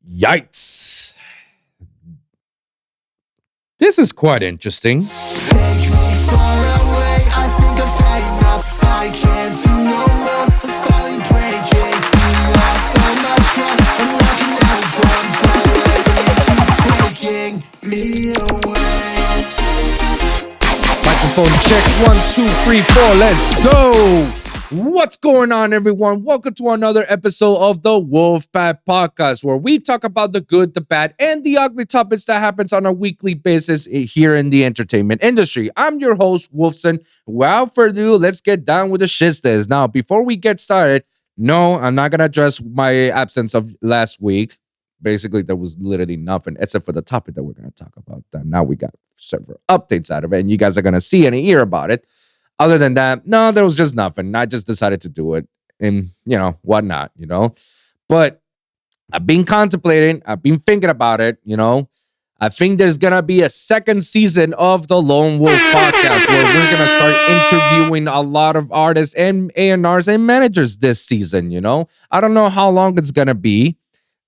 Yikes. This is quite interesting. Take me far away. I think I've had enough. I can't do no more. I'm finally breaking. You lost all my trust. I'm walking out from keep taking me away. Microphone check 1, 2, 3, 4. Let's go. What's going on, everyone? Welcome to another episode of the WOLVPVCK Podcast, where we talk about the good, the bad, and the ugly topics that happens on a weekly basis here in the entertainment industry. I'm your host, Wolfson. Without further ado, let's get down with the shit. Now, before we get started, no, I'm not gonna address my absence of last week. Basically, there was literally nothing except for the topic that we're gonna talk about. Now we got several updates out of it, and you guys are gonna see and hear about it. Other than that, no, there was just nothing. I just decided to do it and, whatnot, But I've been contemplating. I've been thinking about it, I think there's going to be a second season of the Lone Wolv Podcast where we're going to start interviewing a lot of artists and A&Rs and managers this season, I don't know how long it's going to be.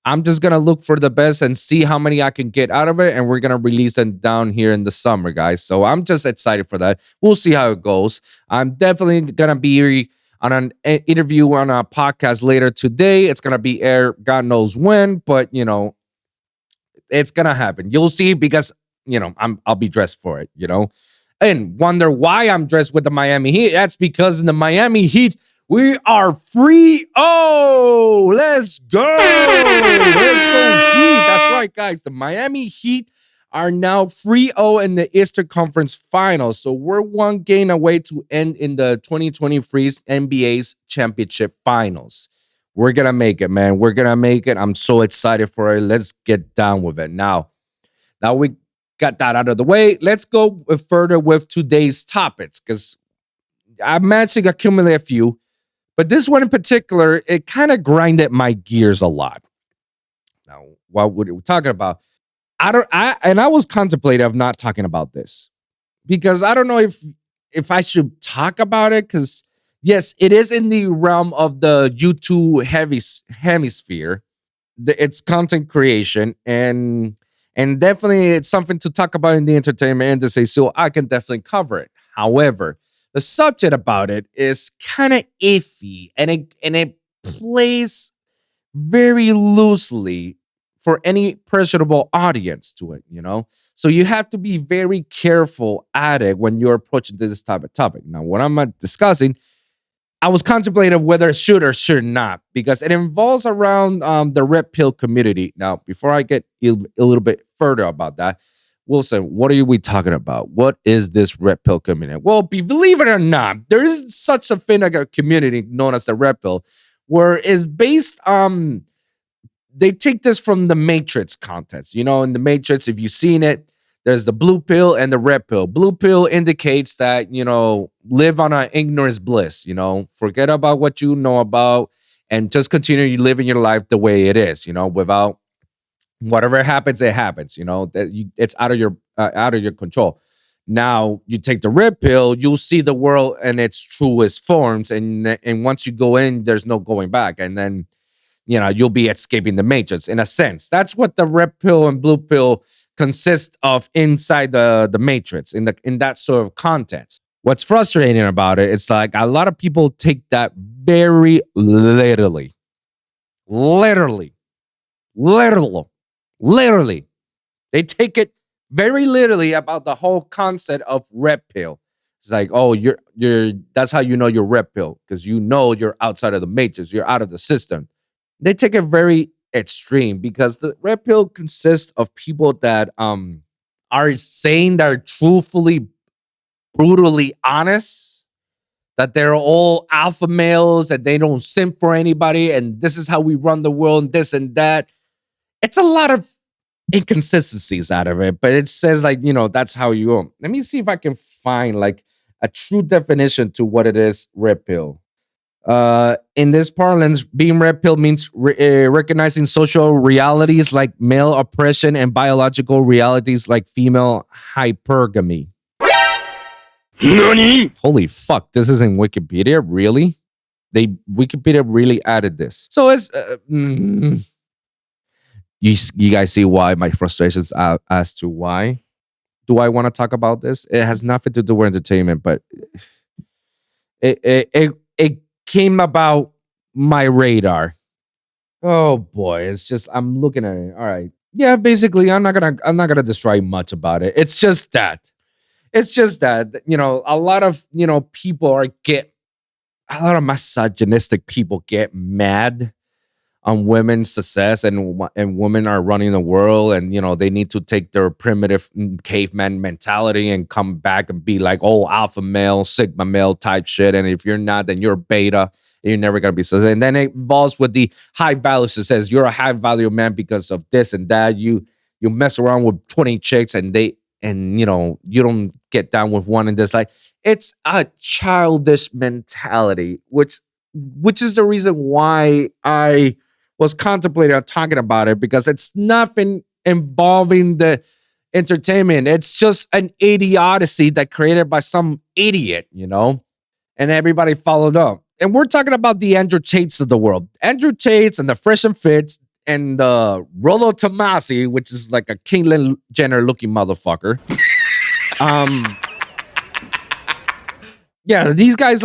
I'm just going to look for the best and see how many I can get out of it. And we're going to release them down here in the summer, guys. So I'm just excited for that. We'll see how it goes. I'm definitely going to be on an interview on a podcast later today. It's going to be aired God knows when, but, it's going to happen. You'll see because, I'll be dressed for it, and wonder why I'm dressed with the Miami Heat. That's because in the Miami Heat, we are 3-0. Let's go. Let's go Heat. That's right, guys. The Miami Heat are now 3-0 in the Eastern Conference Finals. So we're one game away to end in the 2023 NBA's championship finals. We're going to make it, man. We're going to make it. I'm so excited for it. Let's get down with it. Now we got that out of the way. Let's go further with today's topics because I managed to accumulate a few. But this one in particular, it kind of grinded my gears a lot. Now, what we're talking about, I was contemplating of not talking about this because I don't know if I should talk about it because yes, it is in the realm of the YouTube hemisphere. It's content creation and definitely it's something to talk about in the entertainment industry, so I can definitely cover it. However, the subject about it is kind of iffy, and it plays very loosely for any personable audience to it, So you have to be very careful at it when you're approaching this type of topic. Now, what I'm discussing, I was contemplating whether it should or should not, because it involves around the Redpill community. Now, before I get a little bit further about that, Wilson, what are we talking about? What is this Redpill community? Well, believe it or not, there is such a thing like a community known as the Redpill, where it's based they take this from the Matrix context. In the Matrix, if you've seen it, there's the blue pill and the red pill. Blue pill indicates that, live on an ignorance bliss, forget about what you know about and just continue living your life the way it is, without whatever happens, it happens. It's out of your control. Now you take the red pill, you'll see the world in its truest forms, and once you go in, there's no going back, and then you'll be escaping the matrix in a sense. That's what the red pill and blue pill consist of inside the matrix in that sort of context. What's frustrating about it, it's like a lot of people take that very literally. Literally, they take it very literally about the whole concept of red pill. It's like, oh, you're that's how you know you're red pill, because you're outside of the matrix, you're out of the system. They take it very extreme because the red pill consists of people that are saying they're truthfully, brutally honest, that they're all alpha males and they don't simp for anybody, and this is how we run the world, and this and that. It's a lot of inconsistencies out of it, but it says that's how you own. Let me see if I can find a true definition to what it is, red pill. In this parlance, being red pill means recognizing social realities like male oppression and biological realities like female hypergamy. NANI? Holy fuck, this is in Wikipedia? Really? Wikipedia really added this. So it's You guys see why my frustrations as to why do I want to talk about this? It has nothing to do with entertainment, but it came about my radar. Oh boy, it's just I'm looking at it. All right. Yeah, basically I'm not gonna describe much about it. It's just that. It's just that, a lot of, people get a lot of misogynistic people get mad on women's success, and women are running the world, and they need to take their primitive caveman mentality and come back and be like, oh, alpha male, sigma male type shit, and if you're not, then you're beta, and you're never gonna be successful. And then it involves with the high value success. You're a high value man because of this and that. You mess around with 20 chicks, and you don't get down with one, and this, like, it's a childish mentality, which is the reason why I was contemplating on talking about it, because it's nothing involving the entertainment. It's just an idiocy that created by some idiot, and everybody followed up. And we're talking about the Andrew Tates of the world. Andrew Tates and the Fresh and Fits and the Rollo Tomasis, which is like a Caitlyn Jenner looking motherfucker. Yeah, these guys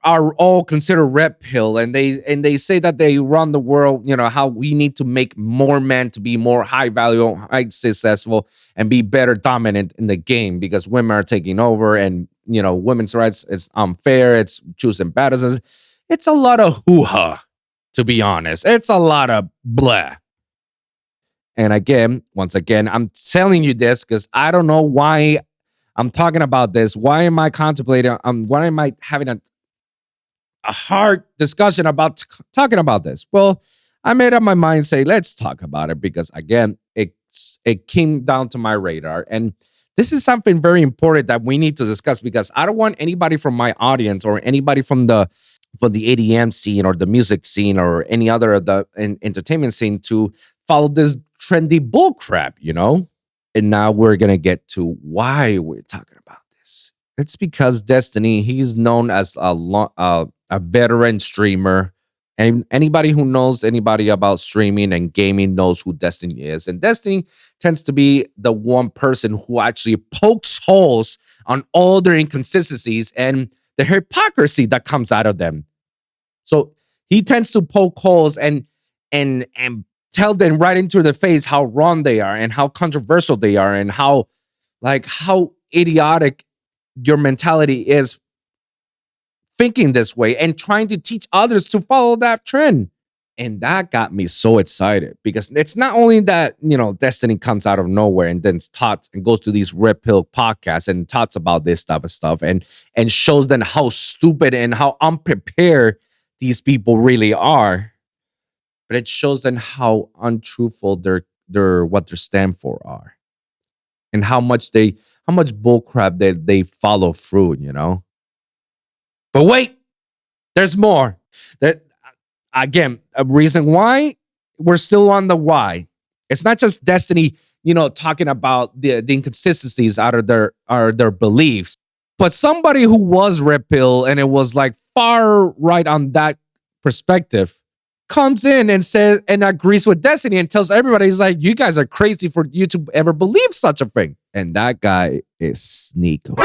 are all considered Redpill, and they say that they run the world. How we need to make more men to be more high value, high successful, and be better dominant in the game, because women are taking over, and women's rights is unfair. It's choosing battles. It's a lot of hoo-ha, to be honest. It's a lot of blah. And once again, I'm telling you this because I don't know why I'm talking about this. Why am I contemplating? Why am I having a hard discussion about talking about this? Well, I made up my mind, say, let's talk about it, because again, it came down to my radar. And this is something very important that we need to discuss, because I don't want anybody from my audience or anybody from the EDM scene or the music scene or any other of the entertainment scene to follow this trendy bull crap, And now we're going to get to why we're talking about this. It's because Destiny, he's known as a veteran streamer. And anybody who knows anybody about streaming and gaming knows who Destiny is. And Destiny tends to be the one person who actually pokes holes on all their inconsistencies and the hypocrisy that comes out of them. So he tends to poke holes and tell them right into the face how wrong they are and how controversial they are and how idiotic your mentality is thinking this way and trying to teach others to follow that trend. And that got me so excited, because it's not only that, Destiny comes out of nowhere and then talks and goes to these Redpill podcasts and talks about this type of stuff and shows them how stupid and how unprepared these people really are. But it shows them how untruthful their what they stand for are, and how much bullcrap they follow through, But wait, there's more. Again, a reason why we're still on the why. It's not just Destiny, talking about the inconsistencies out of their beliefs, but somebody who was Redpill and it was like far right on that perspective comes in and says and agrees with Destiny and tells everybody, he's like, you guys are crazy for you to ever believe such a thing. And that guy is Sneako.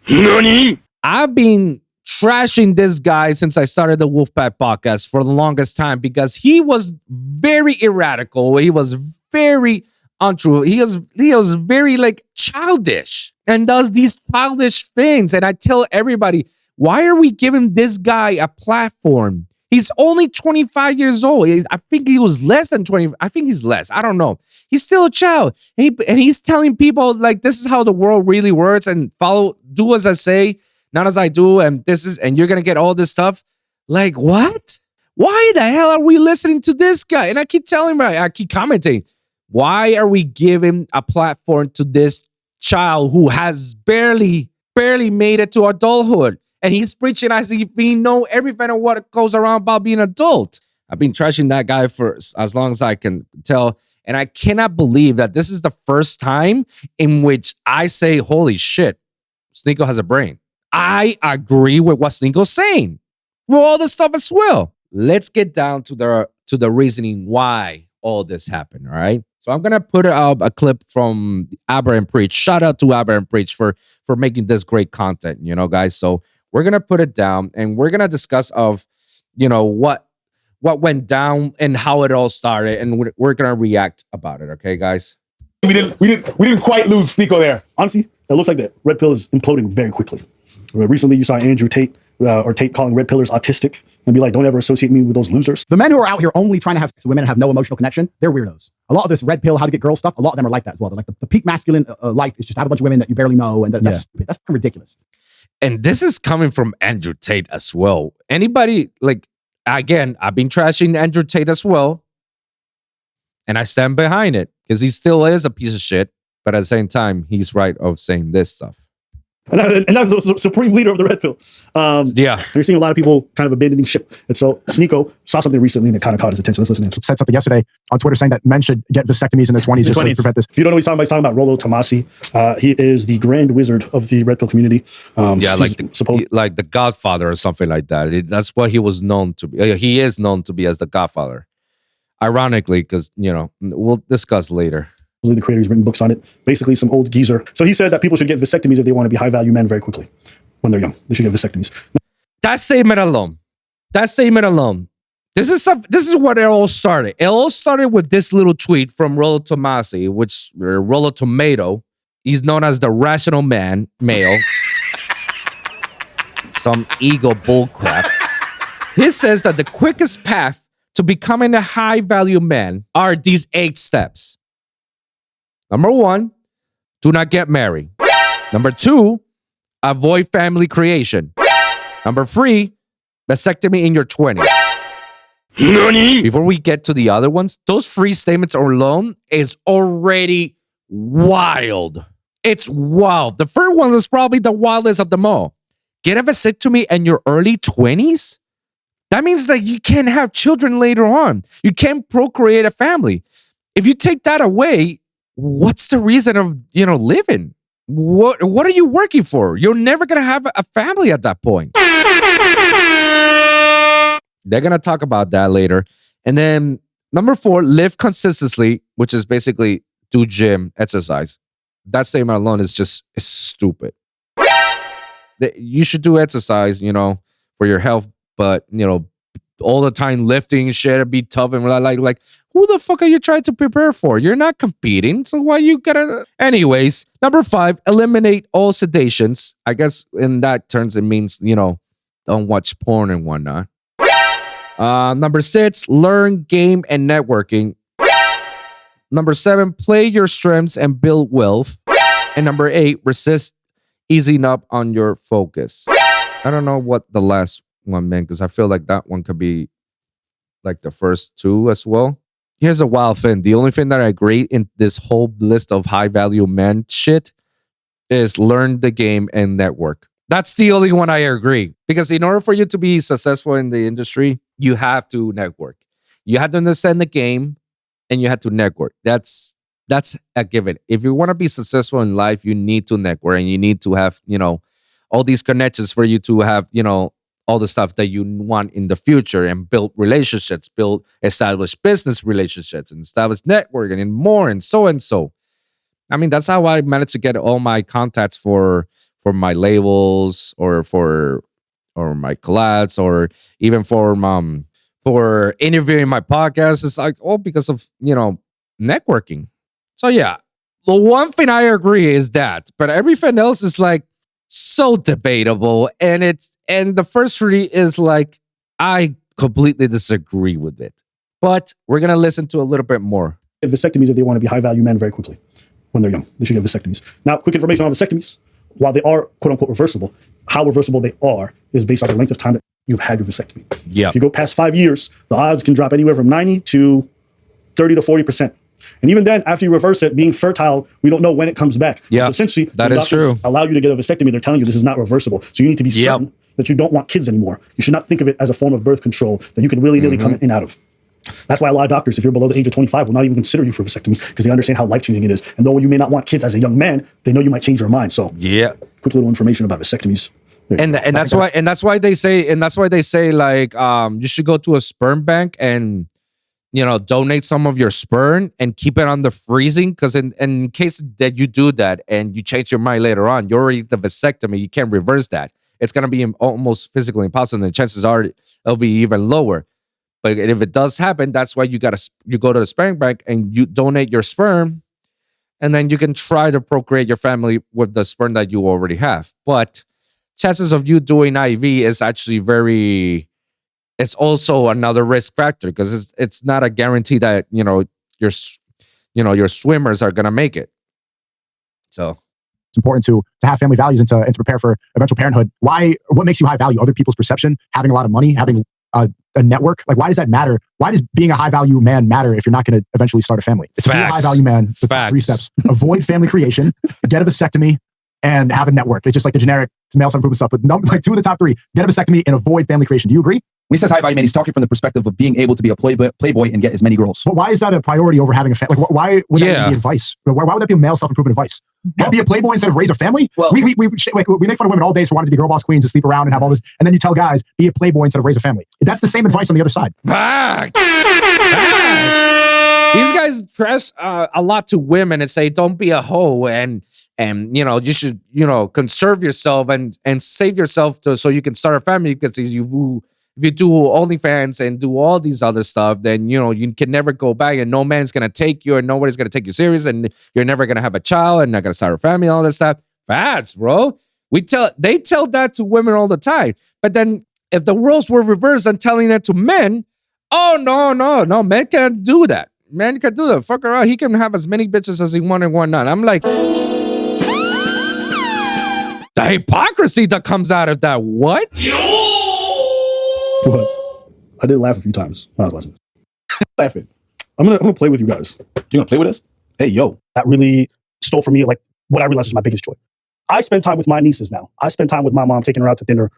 NANI? I've been trashing this guy since I started the Wolfpack podcast for the longest time, because he was very erratical. He was very untrue. He was very childish and does these childish things. And I tell everybody, why are we giving this guy a platform? He's only 25 years old. I think he was less than 20. I think he's less. I don't know. He's still a child. And he's telling people this is how the world really works, and do as I say, not as I do, and you're gonna get all this stuff. Like, what? Why the hell are we listening to this guy? And I keep telling him, I keep commenting, why are we giving a platform to this child who has barely made it to adulthood? And he's preaching as if he know everything of what goes around about being an adult. I've been trashing that guy for as long as I can tell. And I cannot believe that this is the first time in which I say, holy shit, Sneako has a brain. I agree with what Sneako's saying. With all this stuff as well. Let's get down to the reasoning why all this happened. All right. So I'm gonna put up a clip from Aber and Preach. Shout out to Aber and Preach for making this great content, guys. So we're gonna put it down and we're gonna discuss of, what went down and how it all started, and we're gonna react about it. Okay, guys. We didn't quite lose Sneako there. Honestly, it looks like the Red Pill is imploding very quickly. Recently, you saw Andrew Tate or Tate calling Red Pillers autistic and be like, "Don't ever associate me with those losers." The men who are out here only trying to have sex with women and have no emotional connection, they're weirdos. A lot of this Red Pill, how to get girl stuff, a lot of them are like that as well. They're like the peak masculine life is just have a bunch of women that you barely know, and that's stupid. That's ridiculous. And this is coming from Andrew Tate as well. Anybody again, I've been trashing Andrew Tate as well, and I stand behind it because he still is a piece of shit. But at the same time, he's right of saying this stuff. And that's the supreme leader of the Red Pill. You're seeing a lot of people kind of abandoning ship. And so Sneako saw something recently and it kind of caught his attention. Let's listen to it. Said something yesterday on Twitter saying that men should get vasectomies in their 20s just to prevent this. If you don't know what he's talking about Rollo Tomasis. He is the grand wizard of the Red Pill community. Like the Godfather or something like that. That's what he was known to be. He is known to be as the Godfather. Ironically, because, we'll discuss later. The creator, he's written books on it. Basically, some old geezer. So he said that people should get vasectomies if they want to be high-value men very quickly when they're young. They should get vasectomies. That statement alone. This is what it all started. It all started with this little tweet from Rollo Tomasis, which Rollo Tomato. He's known as the rational male. Some ego bullcrap. He says that the quickest path to becoming a high-value man are these 8 steps. Number 1, do not get married. Number 2, avoid family creation. Number 3, vasectomy in your 20s. NANI? Before we get to the other ones, those 3 statements alone is already wild. It's wild. The first one is probably the wildest of them all. Get a vasectomy in your early 20s? That means that you can't have children later on. You can't procreate a family. If you take that away, what's the reason of, living? What are you working for? You're never going to have a family at that point. They're going to talk about that later. And then number 4, live consistently, which is basically do gym, exercise. That statement alone is just stupid. You should do exercise, for your health, but, all the time lifting shit and be tough and like who the fuck are you trying to prepare for? You're not competing, so why you gotta? Anyways, number 5, eliminate all sedations. I guess in that terms it means don't watch porn and whatnot. Number 6, learn, game, and networking. Number 7, play your strengths and build wealth. And number 8, resist easing up on your focus. I don't know what the last one meant because I feel like that one could be like the first 2 as well. Here's a wild thing. The only thing that I agree in this whole list of high value men shit is learn the game and network. That's the only one I agree. Because in order for you to be successful in the industry, you have to network. You have to understand the game and you have to network. That's a given. If you want to be successful in life, you need to network and you need to have, all these connections for you to have, all the stuff that you want in the future and build relationships, build established business relationships and establish networking and more and so and so. I mean, that's how I managed to get all my contacts for my labels or my collabs or even for interviewing my podcast. It's like all because of, networking. So yeah, the one thing I agree is that, but everything else is like so debatable. And the first 3 is like, I completely disagree with it. But we're going to listen to a little bit more. Vasectomies if they want to be high-value men very quickly when they're young. They should get vasectomies. Now, quick information on vasectomies. While they are, quote-unquote, reversible, how reversible they are is based on the length of time that you've had your vasectomy. Yeah. If you go past 5 years, the odds can drop anywhere from 90 to 30 to 40%. And even then, after you reverse it, being fertile, we don't know when it comes back. Yeah, so essentially, that is true. Allow you to get a vasectomy. They're telling you this is not reversible. So you need to be certain that you don't want kids anymore. You should not think of it as a form of birth control that you can willy-nilly come in and out of. That's why a lot of doctors, if you're below the age of 25, will not even consider you for vasectomy because they understand how life-changing it is. And though you may not want kids as a young man, they know you might change your mind. So yeah, quick little information about vasectomies. And that's why they say like you should go to a sperm bank and donate some of your sperm and keep it on the freezing, because in case that you do that and you change your mind later on, you already the vasectomy, you can't reverse that. It's going to be almost physically impossible, and the chances are it'll be even lower. But if it does happen, that's why you go to the sperm bank and you donate your sperm, and then you can try to procreate your family with the sperm that you already have. But chances of you doing IV is actually it's also another risk factor, because it's not a guarantee that your swimmers are gonna make it. So it's important to have family values and to prepare for eventual parenthood. What makes you high value? Other people's perception, having a lot of money, having a network. Like, why does that matter? Why does being a high value man matter if you're not going to eventually start a family? It's to be a high value man. The top 3 steps: avoid family creation, get a vasectomy, and have a network. It's just like the generic male self-improvement stuff. But 2 of the top 3: get a vasectomy and avoid family creation. Do you agree? When he says high value man, he's talking from the perspective of being able to be a playboy and get as many girls. But why is that a priority over having a family? Like, why would that be advice? Why would that be a male self-improvement advice? Be a playboy instead of raise a family? Well, we make fun of women all day for wanting to be girl boss queens and sleep around and have all this, and then you tell guys, be a playboy instead of raise a family. That's the same advice on the other side. Facts. These guys trash a lot to women and say, don't be a hoe, and you should conserve yourself and save yourself so you can start a family, because if you do OnlyFans and do all these other stuff, then you can never go back, and no man's gonna take you, and nobody's gonna take you serious, and you're never gonna have a child, and not gonna start a family, all that stuff. Facts, bro. They tell that to women all the time. But then if the roles were reversed and telling that to men, oh no, men can't do that. Men can do that. Fuck around. He can have as many bitches as he want and whatnot. I'm like, the hypocrisy that comes out of that. What? But I did laugh a few times when I was watching this. Laughing. I'm gonna play with you guys. You gonna play with us? Hey, yo. That really stole from me, like, what I realized was my biggest joy. I spend time with my nieces now. I spend time with my mom, taking her out to dinner.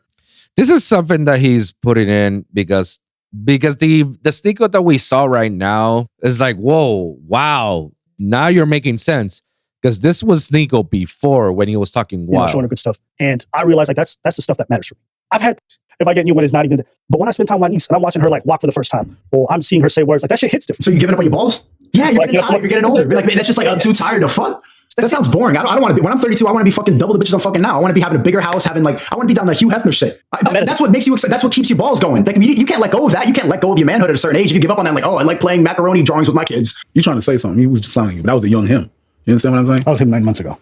This is something that he's putting in because the Sneako that we saw right now is like, whoa, wow. Now you're making sense. Because this was Sneako before, when he was talking wild. Showing her good stuff. And I realized, like, that's the stuff that matters for me. I've had, if I get new one, it's not even, but when I spend time with my niece and I'm watching her like walk for the first time, or I'm seeing her say words, like, that shit hits different. So you're giving up on your balls? Yeah, you're getting tired. You're getting older. Like, man, that's just like, I'm too tired to fuck. That sounds boring. I don't want to be, when I'm 32, I want to be fucking double the bitches I'm fucking now. I want to be having a bigger house, I want to be down the Hugh Hefner shit. That's what makes you excited. That's what keeps your balls going. Like, you can't let go of that. You can't let go of your manhood at a certain age. If you give up on that, like, oh, I like playing macaroni drawings with my kids. You trying to say something. He was just clowning you, but that was the young him. You understand what I'm saying? I was him 9 months ago.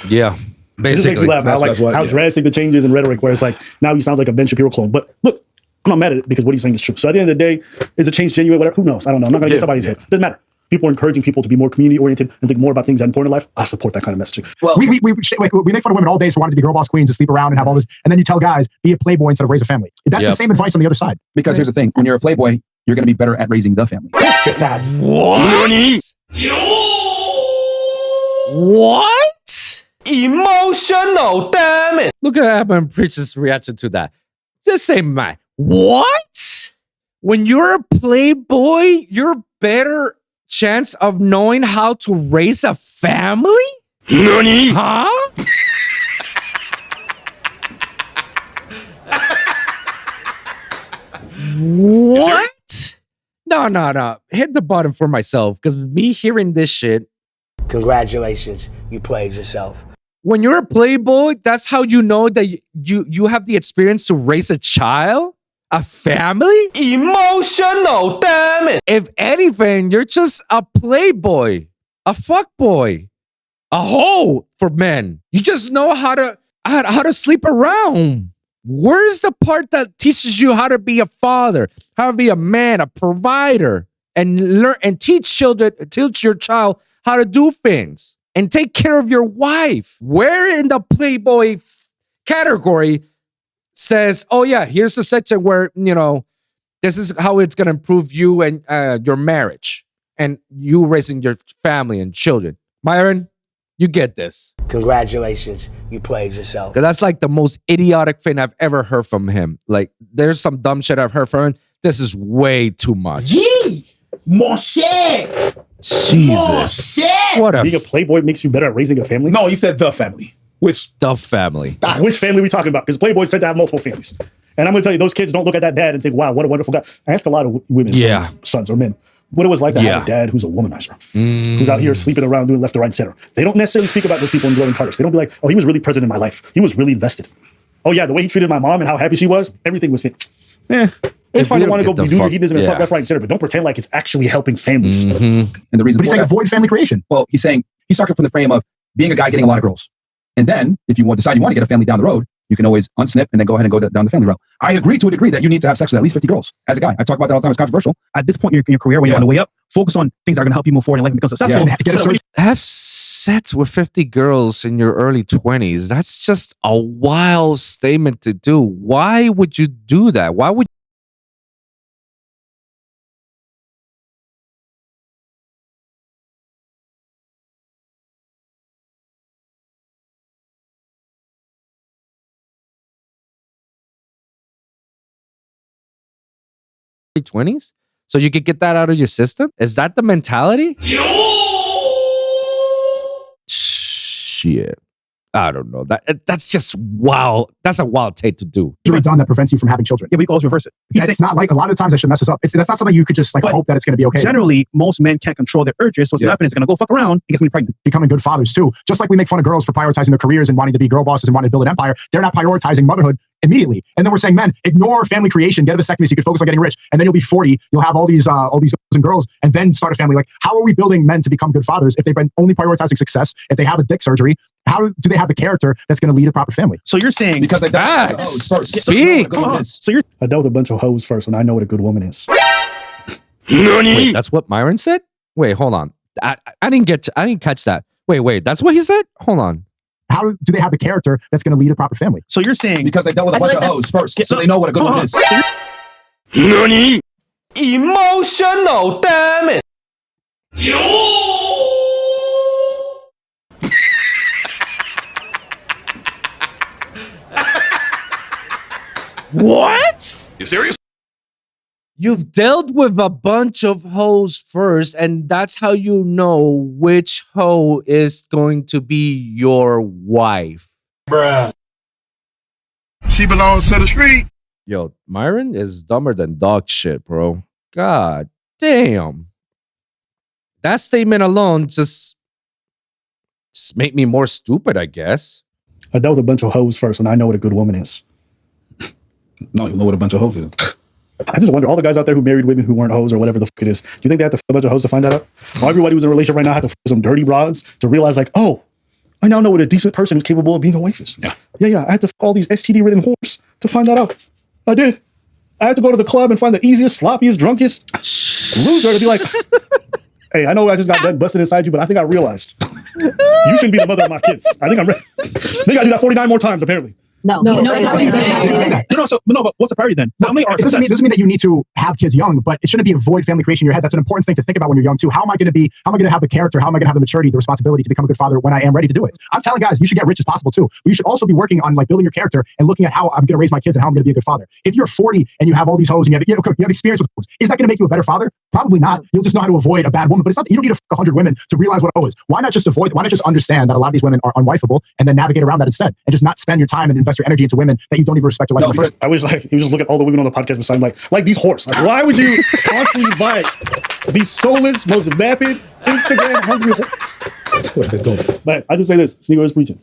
Yeah. Basically, laugh, how drastic the changes in rhetoric, where it's like, now he sounds like a Ben Shapiro clone. But look, I'm not mad at it, because what he's saying is true. So at the end of the day, is the change genuine? Whatever, who knows? I don't know. I'm not going to get somebody's head. Doesn't matter. People are encouraging people to be more community oriented and think more about things that are important in life. I support that kind of messaging. Well, we make fun of women all day for wanting to be girl boss queens and sleep around and have all this, and then you tell guys, be a playboy instead of raise a family. That's the same advice on the other side. Because here's the thing: when you're a playboy, you're going to be better at raising the family. Get that. What? Emotional, damn it. Look at Adam Preach's reaction to that. Just say, man, what? When you're a playboy, you're a better chance of knowing how to raise a family? Nani? Huh? What? No. Hit the button for myself, because me hearing this shit. Congratulations, you played yourself. When you're a playboy, that's how you know that you have the experience to raise a child? A family? Emotional, damn it. If anything, you're just a playboy, a fuckboy, a hoe for men. You just know how to sleep around. Where's the part that teaches you how to be a father, how to be a man, a provider, and learn and teach your child how to do things and take care of your wife? Where in the playboy category says, oh yeah, here's the section where, this is how it's going to improve you and your marriage and you raising your family and children. Myron, you get this. Congratulations, you played yourself. That's like the most idiotic thing I've ever heard from him. Like, there's some dumb shit I've heard from him. This is way too much. Yee! Mon cher! Jesus. What Being a playboy makes you better at raising a family? No, you said the family. Which the family? Which family are we talking about? Because playboys tend to have multiple families. And I'm going to tell you, those kids don't look at that dad and think, wow, what a wonderful guy. I asked a lot of women, sons or men, what it was like to have a dad who's a womanizer, who's out here sleeping around doing left to right, center. They don't necessarily speak about those people in glowing colors. They don't be like, oh, he was really present in my life. He was really invested. Oh yeah, the way he treated my mom and how happy she was, everything was fit. It's fine to want to go do your hedonism and fuck left, right, and center, but don't pretend like it's actually helping families. And the reason he's saying avoid family creation. Well, he's talking from the frame of being a guy getting a lot of girls. And then if you decide you want to get a family down the road, you can always unsnip and then go ahead and go down the family route. I agree to a degree that you need to have sex with at least 50 girls as a guy. I talk about that all the time. It's controversial. At this point in your career, when you're on the way up, focus on things that are going to help you move forward and life and become successful. Have sex with 50 girls in your early 20s. That's just a wild statement to do. Why would you do that? Why would you 20s? So you could get that out of your system? Is that the mentality? Shit. I don't know. That's just wow. That's a wild take to do. Done that prevents you from having children. Yeah, we can always reverse it. It's not like a lot of times I should mess this up. That's not something you could just like hope that it's going to be okay. Generally, most men can't control their urges. So what's going to happen is going to go fuck around and get somebody pregnant. Becoming good fathers too. Just like we make fun of girls for prioritizing their careers and wanting to be girl bosses and wanting to build an empire, they're not prioritizing motherhood immediately. And then we're saying, men, ignore family creation, get a vasectomy so you can focus on getting rich. And then you'll be 40, you'll have all these girls and girls, and then start a family. Like, how are we building men to become good fathers if they've been only prioritizing success? If they have a dick surgery, how do they have the character that's going to lead a proper family? So you're saying because I dealt with hoes first. Speak. I dealt with a bunch of hoes first, and I know what a good woman is. Wait, that's what Myron said? Wait, hold on. I didn't catch that. Wait, that's what he said? Hold on. How do they have the character that's going to lead a proper family? So you're saying because I dealt with a bunch of hoes first, so they know what a good one is. NANI? Emotional, damn it! What? You serious? You've dealt with a bunch of hoes first, and that's how you know which hoe is going to be your wife. Bruh. She belongs to the street. Yo, Myron is dumber than dog shit, bro. God damn. That statement alone just made me more stupid, I guess. I dealt with a bunch of hoes first, and I know what a good woman is. No, you know what a bunch of hoes is. I just wonder, all the guys out there who married women who weren't hoes or whatever the fuck it is, do you think they have to fuck a bunch of hoes to find that out? Or everybody who's in a relationship right now had to fuck some dirty broads to realize, like, oh, I now know what a decent person who's capable of being a wife is. Yeah. I had to fuck all these STD-ridden whores to find that out. I did. I had to go to the club and find the easiest, sloppiest, drunkest loser to be like, hey, I know I just got done busting inside you, but I think I realized you shouldn't be the mother of my kids. I think I'm ready. I think I do that 49 more times, apparently. No, that's not what he's saying. But what's the priority then? How many are it doesn't mean that you need to have kids young, but it shouldn't be avoid family creation in your head. That's an important thing to think about when you're young too. How am I going to have the character? How am I going to have the maturity, the responsibility to become a good father when I am ready to do it? I'm telling guys, you should get rich as possible too. But you should also be working on like building your character and looking at how I'm going to raise my kids and how I'm going to be a good father. If you're 40 and you have all these hoes and you have experience with hoes, is that going to make you a better father? Probably not. You'll just know how to avoid a bad woman, but it's not. You don't need to fuck 100 women to realize what a hoe is. Why not just understand that a lot of these women are unwifeable and then navigate around that instead and just not spend your time and invest your energy into women that you don't even respect or like. No, I was like, you just look at all the women on the podcast beside him, like these whores. Like, why would you constantly invite these soulless, most vapid, Instagram hungry whores? But I just say this: Sneako is preaching.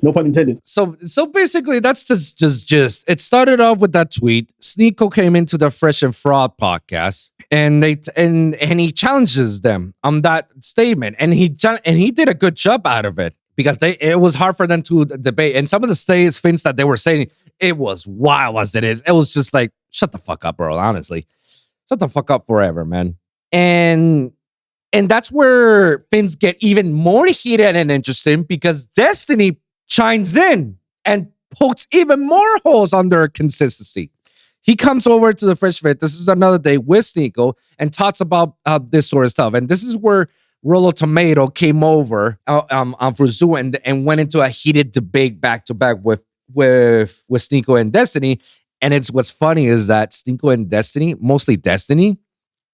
No pun intended. So basically, that's just. It started off with that tweet. Sneako came into the Fresh and Fraud podcast, and he challenges them on that statement, and he did a good job out of it. Because it was hard for them to debate. And some of the things that they were saying, it was wild as it is. It was just like, shut the fuck up, bro, honestly. Shut the fuck up forever, man. And that's where things get even more heated and interesting because Destiny chimes in and pokes even more holes on their consistency. He comes over to the Fresh Fit. This is another day with Sneako and talks about this sort of stuff. And this is where Rollo Tomasis came over on Zoo and went into a heated debate back to back with Sneako and Destiny. And what's funny is that Sneako and Destiny, mostly Destiny,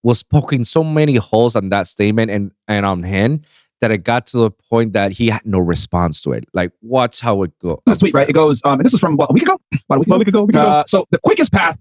was poking so many holes on that statement and on him that it got to the point that he had no response to it. Like, watch how it goes. That's sweet, right? It goes, and this was from a week ago? About a week ago. So the quickest path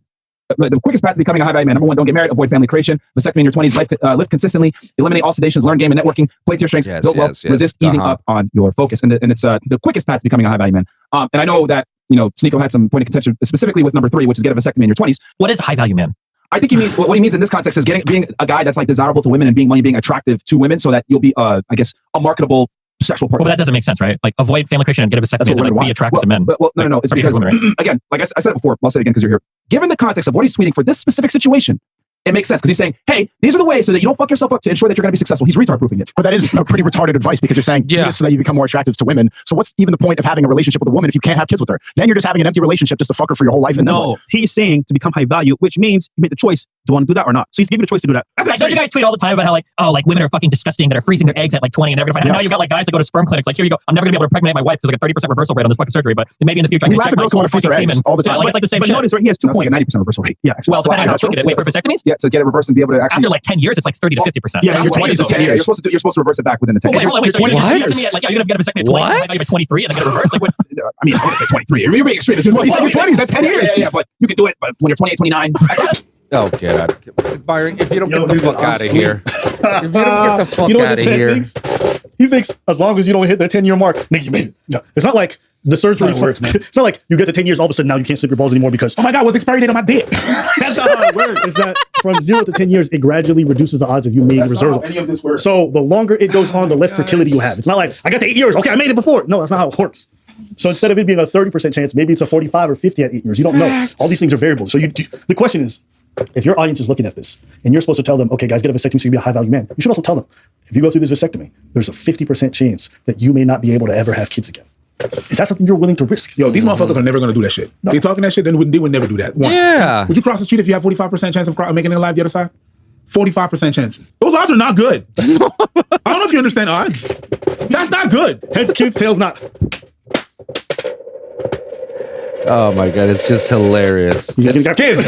the quickest path to becoming a high value man. Number 1, don't get married, avoid family creation, vasectomy in your 20s, lift consistently, eliminate all sedations, learn game and networking, play to your strengths, build wealth, resist easing up on your focus. And it's the quickest path to becoming a high value man. And I know that, Sneako had some point of contention specifically with number 3, which is get a vasectomy in your 20s. What is a high value man? I think he means what he means in this context is being a guy that's like desirable to women and being attractive to women, so that you'll be I guess a marketable sexual partner. Well, but that doesn't make sense, right? Like avoid family creation and get a vasectomy so like be attracted to men. Well, no. It's because women, right? Again, like I said it before, I'll say it again because you're here. Given the context of what he's tweeting for this specific situation, it makes sense because he's saying, hey, these are the ways so that you don't fuck yourself up to ensure that you're going to be successful. He's retard proofing it. But that is a pretty retarded advice because you're saying do this so that you become more attractive to women. So what's even the point of having a relationship with a woman if you can't have kids with her? Then you're just having an empty relationship just to fuck her for your whole life. And no, he's saying to become high value, which means you make the choice. Do you want to do that or not? So he's giving you the choice to do that. Like, don't you guys tweet all the time about how like women are fucking disgusting that are freezing their eggs at like 20 and they're gonna find out. Now you've got like guys that go to sperm clinics like here you go. I'm never gonna be able to impregnate my wife because like a 30% reversal rate on this fucking surgery, but maybe in the future I can check my semen all the time. Like it's like the same shit. Notice right, he has 2 points. 90% reversal rate. Yeah. Well, depending on how quick it is. Wait, for vasectomies? Yeah, to get it reversed and be able to actually after like 10 years, it's like 30 to 50%. Yeah, in your 20s to 10 years. You're supposed to reverse it back within the 10 years. Wait, so you're gonna get a vasectomy at 20, and then at 23, and then get a reverse? Like what? I mean, I want to say 23. You're being extreme. Well, he's in your 20s. That's 10 years. Yeah, but you can do it. But when you're 28, 29. Oh, get out. Byron, if you don't get the fuck out of here. If you don't get the fuck out of here. He thinks as long as you don't hit the 10-year mark, nigga, you made it. No. It's not like the surgery it's not like you get to 10 years, all of a sudden now you can't slip your balls anymore because, oh my God, what's the expiry date on my dick? That's not how it works. It's that from 0 to 10 years, it gradually reduces the odds of you being reserved. So the longer it goes on, the less fertility you have. It's not like, I got to 8 years. Okay, I made it before. No, that's not how it works. So instead of it being a 30% chance, maybe it's a 45 or 50 at 8 years. You don't know. All these things are variables. So the question is, if your audience is looking at this and you're supposed to tell them, okay, guys, get a vasectomy so you can be a high value man, you should also tell them, if you go through this vasectomy, there's a 50% chance that you may not be able to ever have kids again. Is that something you're willing to risk? Yo, these motherfuckers are never going to do that shit. No. They talking that shit, then they would never do that. One. Yeah. Would you cross the street if you have 45% chance of making it alive the other side? 45% chance. Those odds are not good. I don't know if you understand odds. That's not good. Heads, kids, tails, not. Oh my God, it's just hilarious. You got kids.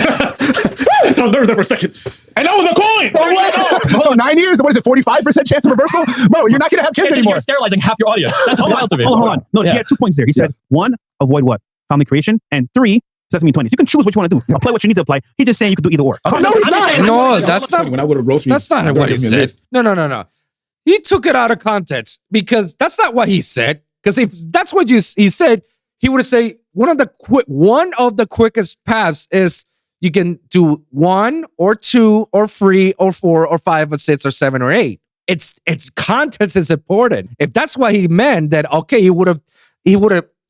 I was nervous there for a second. And that was a coin. So 9 years, what is it, 45% chance of reversal? Bro, you're not going to have kids anymore. You're sterilizing half your audience. That's wild to me. Hold on. No, he had 2 points there. He said, 1, avoid what? Family creation. And 3, vasectomy 20s. You can choose what you want to do. Apply what you need to apply. He's just saying you can do either or. No, it's not. No, that's not. When I would have roasted that's not what he said. No. He took it out of context because that's not what he said. Because if that's what he said, he would say one of the quickest paths is you can do 1 or 2 or 3 or 4 or 5 or 6 or 7 or 8. It's context is important. If that's what he meant, then okay, he would have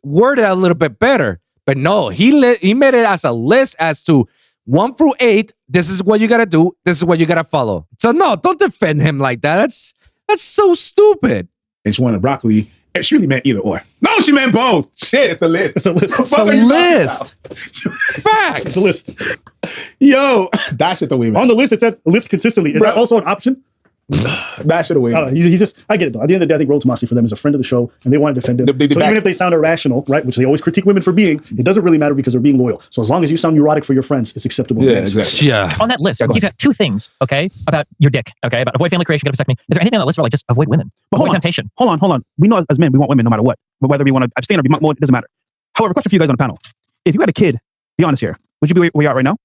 worded it a little bit better. But no, he made it as a list as to 1 through 8. This is what you gotta do. This is what you gotta follow. So no, don't defend him like that. That's so stupid. And she wanted broccoli. And she really meant either or. No, she meant both. Shit, it's a list. It's a list. It's a list. Facts. It's a list. Yo, that shit the way, man. On the list, it said lift consistently. Is that also an option? That shit away. He's just, I get it though. At the end of the day, I think Rollo Tomasis for them is a friend of the show and they want to defend him. So even if they sound irrational, right, which they always critique women for being, it doesn't really matter because they're being loyal. So as long as you sound neurotic for your friends, it's acceptable. Yeah, exactly. Yeah. On that list, he's got 2 things, okay, about your dick, okay, about avoid family creation, get a vasectomy. Is there anything on that list about like just avoid women? But avoid temptation. Hold on. We know as men, we want women no matter what. But whether we want to abstain or be more, it doesn't matter. However, question for you guys on the panel. If you had a kid, be honest here, would you be where you are right now?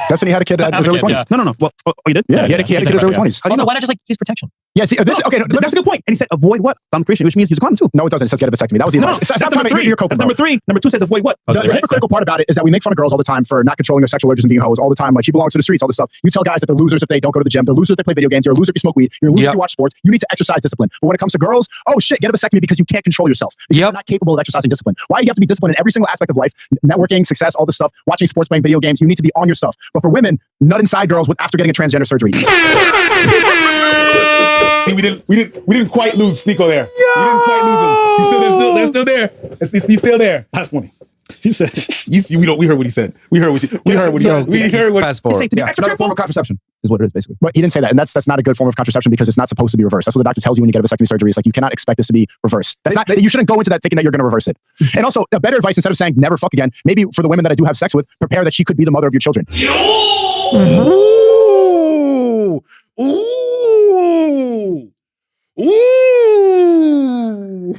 Destiny had a kid at his early 20s. Yeah. No. Well, you did? Yeah, he had a kid at his early 20s. Also, why not just like use protection? Yeah, see, this, okay, that's a good point. And he said avoid what? Family creation, which means he's a condom too. No, it doesn't. It says get a vasectomy. That was the advice. Stop trying to hear your coping. Number 3 says avoid what? The hypocritical part about it is that we make fun of girls all the time for not controlling their sexual urges and being hoes all the time. Like, she belongs to the streets, all this stuff. You tell guys that they're losers if they don't go to the gym. They're losers if they play video games. You're a loser if you smoke weed. You're a loser if you watch sports. You need to exercise discipline. But when it comes to girls, oh shit, get a vasectomy because you can't control yourself. You're not capable of exercising discipline. Why do you have to be disciplined in every single aspect of life? Networking, success, all this stuff, watching sports, playing video games. You need to be on your stuff. But for women, nut inside girls after getting a transgender surgery. See, we didn't quite lose Sneako there. Yo! We didn't quite lose him. They're still there. He's still there. That's funny. He said, we heard what he said. We heard what he said. Fast forward. It's another form of contraception is what it is basically. But he didn't say that. And that's not a good form of contraception because it's not supposed to be reversed. That's what the doctor tells you when you get a vasectomy surgery. It's like, you cannot expect this to be reversed. You shouldn't go into that thinking that you're going to reverse it. And also, a better advice, instead of saying never fuck again, maybe for the women that I do have sex with, prepare that she could be the mother of your children. Ooh! Ooh! Ooh!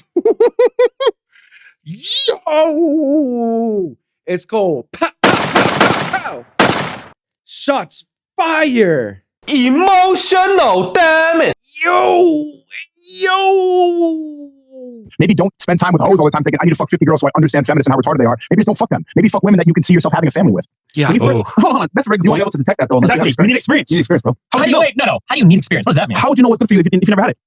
Yo! It's called pow, pow, pow, pow. Shots fire. Emotional, damn it. Yo. Maybe don't spend time with hoes all the time thinking, I need to fuck 50 girls so I understand feminists and how retarded they are. Maybe just don't fuck them. Maybe fuck women that you can see yourself having a family with. Yeah. Hold on. That's regular. You won't be able to detect that though. Exactly. You need experience. You need experience, bro. How do you wait? No. How do you need experience? What does that mean? How would you know what's good for you if you never had it?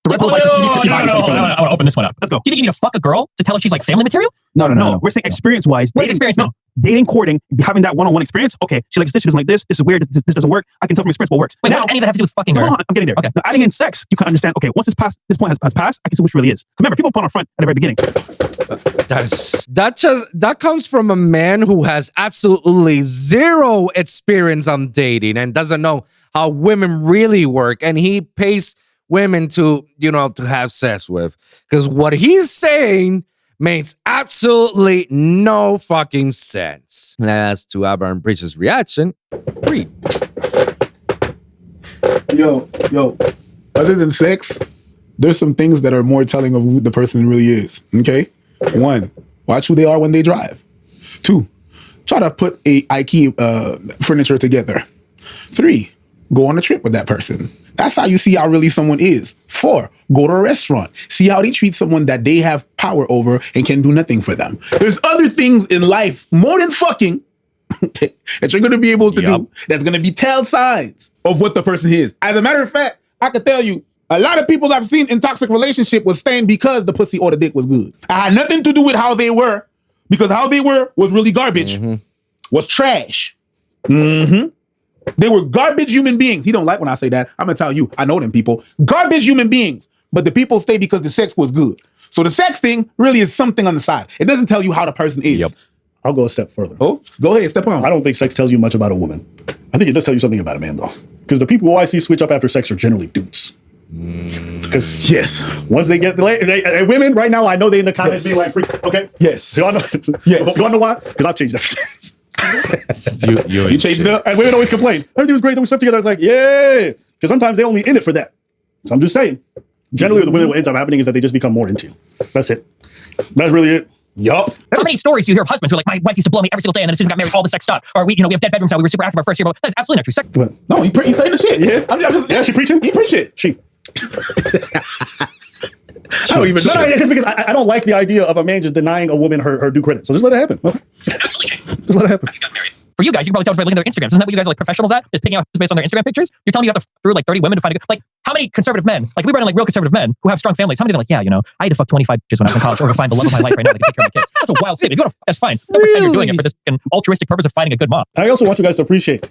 The Red Pill advice is you need 50 bodies. I want to open this one up. Let's go. You think you need to fuck a girl to tell her she's like family material? No. We're saying experience-wise. What does experience mean? Dating, courting, having that one-on-one experience. Okay, she likes this, she doesn't like this. This is weird. This doesn't work. I can tell from experience what works. Wait, what does any of that have to do with fucking her? I'm getting there. Okay. Now, adding in sex, you can understand. Okay, once this point has passed, I can see which really is. Remember, people put on front at the very beginning. That comes from a man who has absolutely zero experience on dating and doesn't know how women really work, and he pays women to have sex with, because what he's saying makes absolutely no fucking sense. And as to Abraham Preacher's reaction, read. Yo, other than sex, there's some things that are more telling of who the person really is, okay? 1, watch who they are when they drive. 2, try to put a IKEA furniture together. 3, go on a trip with that person. That's how you see how really someone is. 4, go to a restaurant. See how they treat someone that they have power over and can do nothing for them. There's other things in life, more than fucking, that you're going to be able to do that's going to be tell signs of what the person is. As a matter of fact, I can tell you, a lot of people I've seen in toxic relationship was staying because the pussy or the dick was good. I had nothing to do with how they were, because how they were was really garbage, was trash. They were garbage human beings. He don't like when I say that. I'm going to tell you, I know them people. Garbage human beings. But the people stay because the sex was good. So the sex thing really is something on the side. It doesn't tell you how the person is. I'll go a step further. Oh, go ahead. Step on. I don't think sex tells you much about a woman. I think it does tell you something about a man, though. Because the people who I see switch up after sex are generally dudes. Because once they get women right now, I know they in the comments being like, okay, do I know? You want to know why? Because I've changed that. You changed it up, and women always complain. Everything was great. Then we slept together. I was like, yeah, because sometimes they only in it for that. So I'm just saying. Generally, the women what ends up happening is that they just become more into you. That's it. That's really it. Yup. How many stories do you hear of husbands who are like, my wife used to blow me every single day, and then as soon as we got married, all the sex stopped. Or we have dead bedrooms now. We were super active our first year. But that's absolutely not true. Sex. No, he's saying the shit. Yeah, she preaching. He preach it. She. I don't even know. No, it's just because I don't like the idea of a man just denying a woman her due credit. So just let it happen. Just let it happen. For you guys, you can probably tell us by looking at their Instagrams. Isn't that what you guys are like professionals at? Just picking out based on their Instagram pictures? You're telling me you have to through like 30 women to find a good, like, how many conservative men, like we brought in like real conservative men who have strong families, how many of them are like, I had to fuck 25 bitches when I was in college or to find the love of my life right now that can take care of my kids. That's a wild statement. If you want to, that's fine. Don't pretend you're doing it for this altruistic purpose of finding a good mom. I also want you guys to appreciate,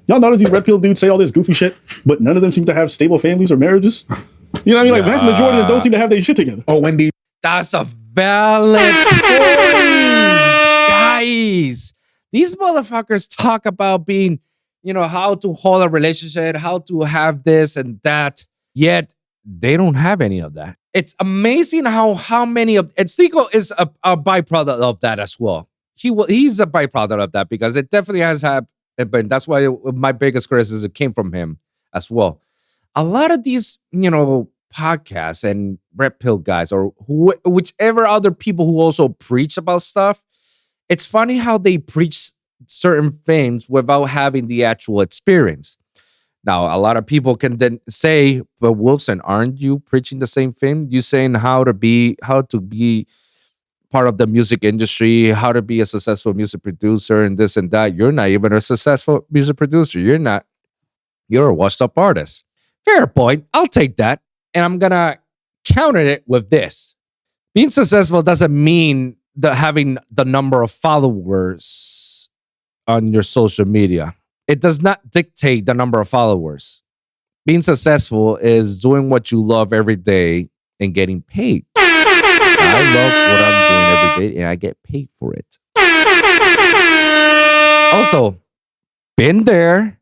y'all notice these Redpill dudes say all this goofy shit, but none of them seem to have stable families or marriages. You know what I mean? Like, vast majority of them don't seem to have their shit together. Oh, Wendy. That's a valid point, guys. These motherfuckers talk about being, how to hold a relationship, how to have this and that, yet they don't have any of that. It's amazing how many of, and Sneako is a byproduct of that as well. He's a byproduct of that because it definitely has happened, but that's why my biggest criticism came from him as well. A lot of these, podcasts and Red Pill guys or whichever other people who also preach about stuff, it's funny how they preach certain things without having the actual experience. Now, a lot of people can then say, but Wolfson, aren't you preaching the same thing? You saying how to be part of the music industry, how to be a successful music producer and this and that. You're not even a successful music producer. You're a washed up artist. Fair point. I'll take that. And I'm going to counter it with this. Being successful doesn't mean having the number of followers on your social media. It does not dictate the number of followers. Being successful is doing what you love every day and getting paid. I love what I'm doing every day and I get paid for it. Also, been there,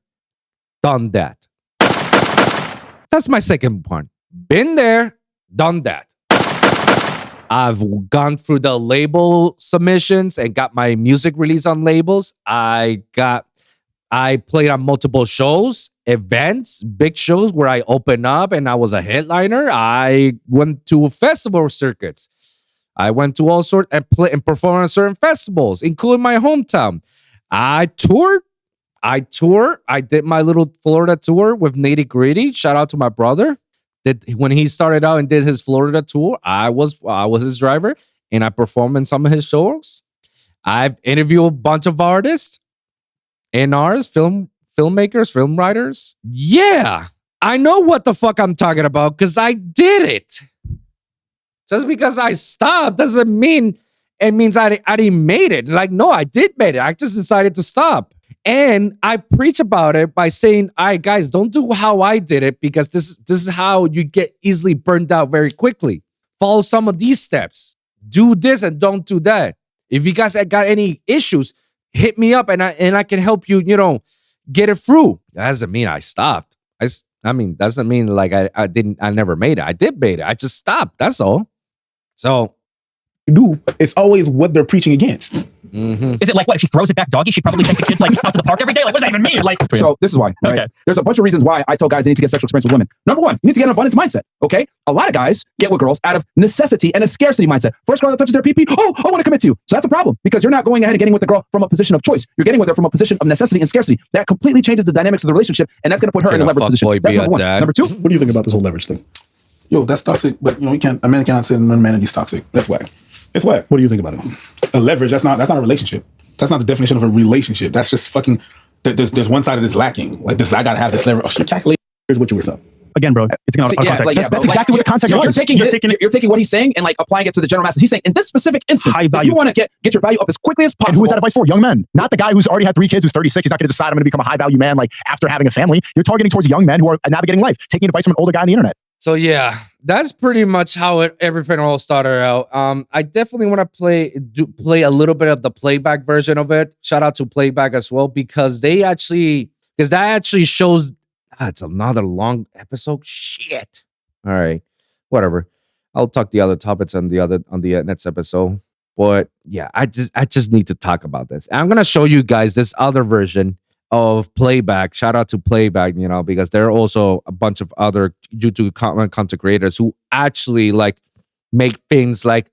done that. That's my second point. Been there, done that. I've gone through the label submissions and got my music released on labels. I played on multiple shows, events, big shows where I opened up and I was a headliner. I went to festival circuits. I went to all sorts and performed on certain festivals, including my hometown. I toured. I did my little Florida tour with Nitty Gritty. Shout out to my brother. When he started out and did his Florida tour, I was his driver, and I performed in some of his shows. I've interviewed a bunch of artists, A&Rs, filmmakers, film writers. Yeah, I know what the fuck I'm talking about because I did it. Just because I stopped doesn't mean it means I didn't made it. Like, no, I did made it. I just decided to stop. And I preach about it by saying, all right, guys, don't do how I did it because this is how you get easily burned out very quickly. Follow some of these steps. Do this and don't do that. If you guys got any issues, hit me up and I can help you, get it through. That doesn't mean I stopped. Doesn't mean like I never made it. I did made it. I just stopped. That's all. So it's always what they're preaching against. Mm-hmm. Is it like what if she throws it back doggy? She'd probably take the kids like out to the park every day. Like, what does that even mean? Like, so this is why. Right? Okay, there's a bunch of reasons why I tell guys they need to get sexual experience with women. Number one, you need to get an abundance mindset. Okay, a lot of guys get with girls out of necessity and a scarcity mindset. First girl that touches their pee, oh, I want to commit to you. So that's a problem because you're not going ahead and getting with the girl from a position of choice. You're getting with her from a position of necessity and scarcity. That completely changes the dynamics of the relationship, and that's going to put her in a leverage position. That's number one. Number two, what do you think about this whole leverage thing? Yo, that's toxic. But a man cannot say another man is toxic. That's whack. It's whack. What do you think about it? A leverage. That's not a relationship. That's not the definition of a relationship. That's just fucking. There's one side of this lacking. Like this, I gotta have this leverage. Oh, you calculate. Here's what you were saying. Again, bro, it's out of context. That's exactly what the context was. You're taking what he's saying and like applying it to the general masses. He's saying in this specific instance, if you want to get your value up as quickly as possible. And who is that advice for? Young men, not the guy who's already had 3 kids, who's 36. He's not going to decide I'm going to become a high value man like after having a family. You're targeting towards young men who are navigating life, taking advice from an older guy on the internet. So yeah, that's pretty much how everything all started out. I definitely want to play a little bit of the playback version of it. Shout out to Playback as well because that actually shows. It's another long episode. Shit. All right, whatever. I'll talk the other topics on the next episode. But yeah, I just need to talk about this. I'm gonna show you guys this other version of Playback. Shout out to Playback, because there are also a bunch of other YouTube content creators who actually like make things like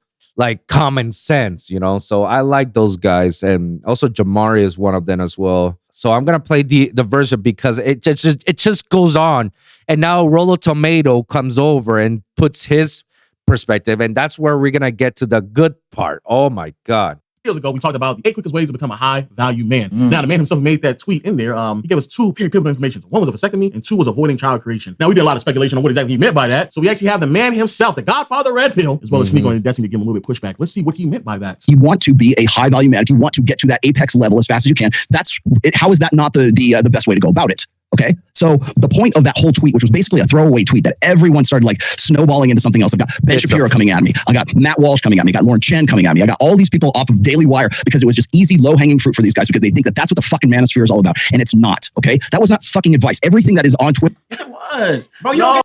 common sense, So I like those guys, and also Jamari is one of them as well. So I'm gonna play the version because it just goes on, and now Rollo Tomato comes over and puts his perspective, and that's where we're gonna get to the good part. Oh my God. Years ago, we talked about the 8 quickest ways to become a high-value man. Now, the man himself made that tweet in there. He gave us 2 very pivotal information. One was a vasectomy, and 2 was avoiding child creation. Now, we did a lot of speculation on what exactly he meant by that. So we actually have the man himself, the Godfather Redpill, as well as Sneako and Destiny to give him a little bit of pushback. Let's see what he meant by that. You want to be a high-value man. If you want to get to that apex level as fast as you can, that's it. How is that not the best way to go about it? Okay, so the point of that whole tweet, which was basically a throwaway tweet that everyone started like snowballing into something else. I got Ben Shapiro coming at me. I got Matt Walsh coming at me. I got Lauren Chen coming at me. I got all these people off of Daily Wire because it was just easy, low-hanging fruit for these guys because they think that that's what the fucking manosphere is all about. And it's not, okay? That was not fucking advice. Everything that is on Twitter. Yes, it was. Bro,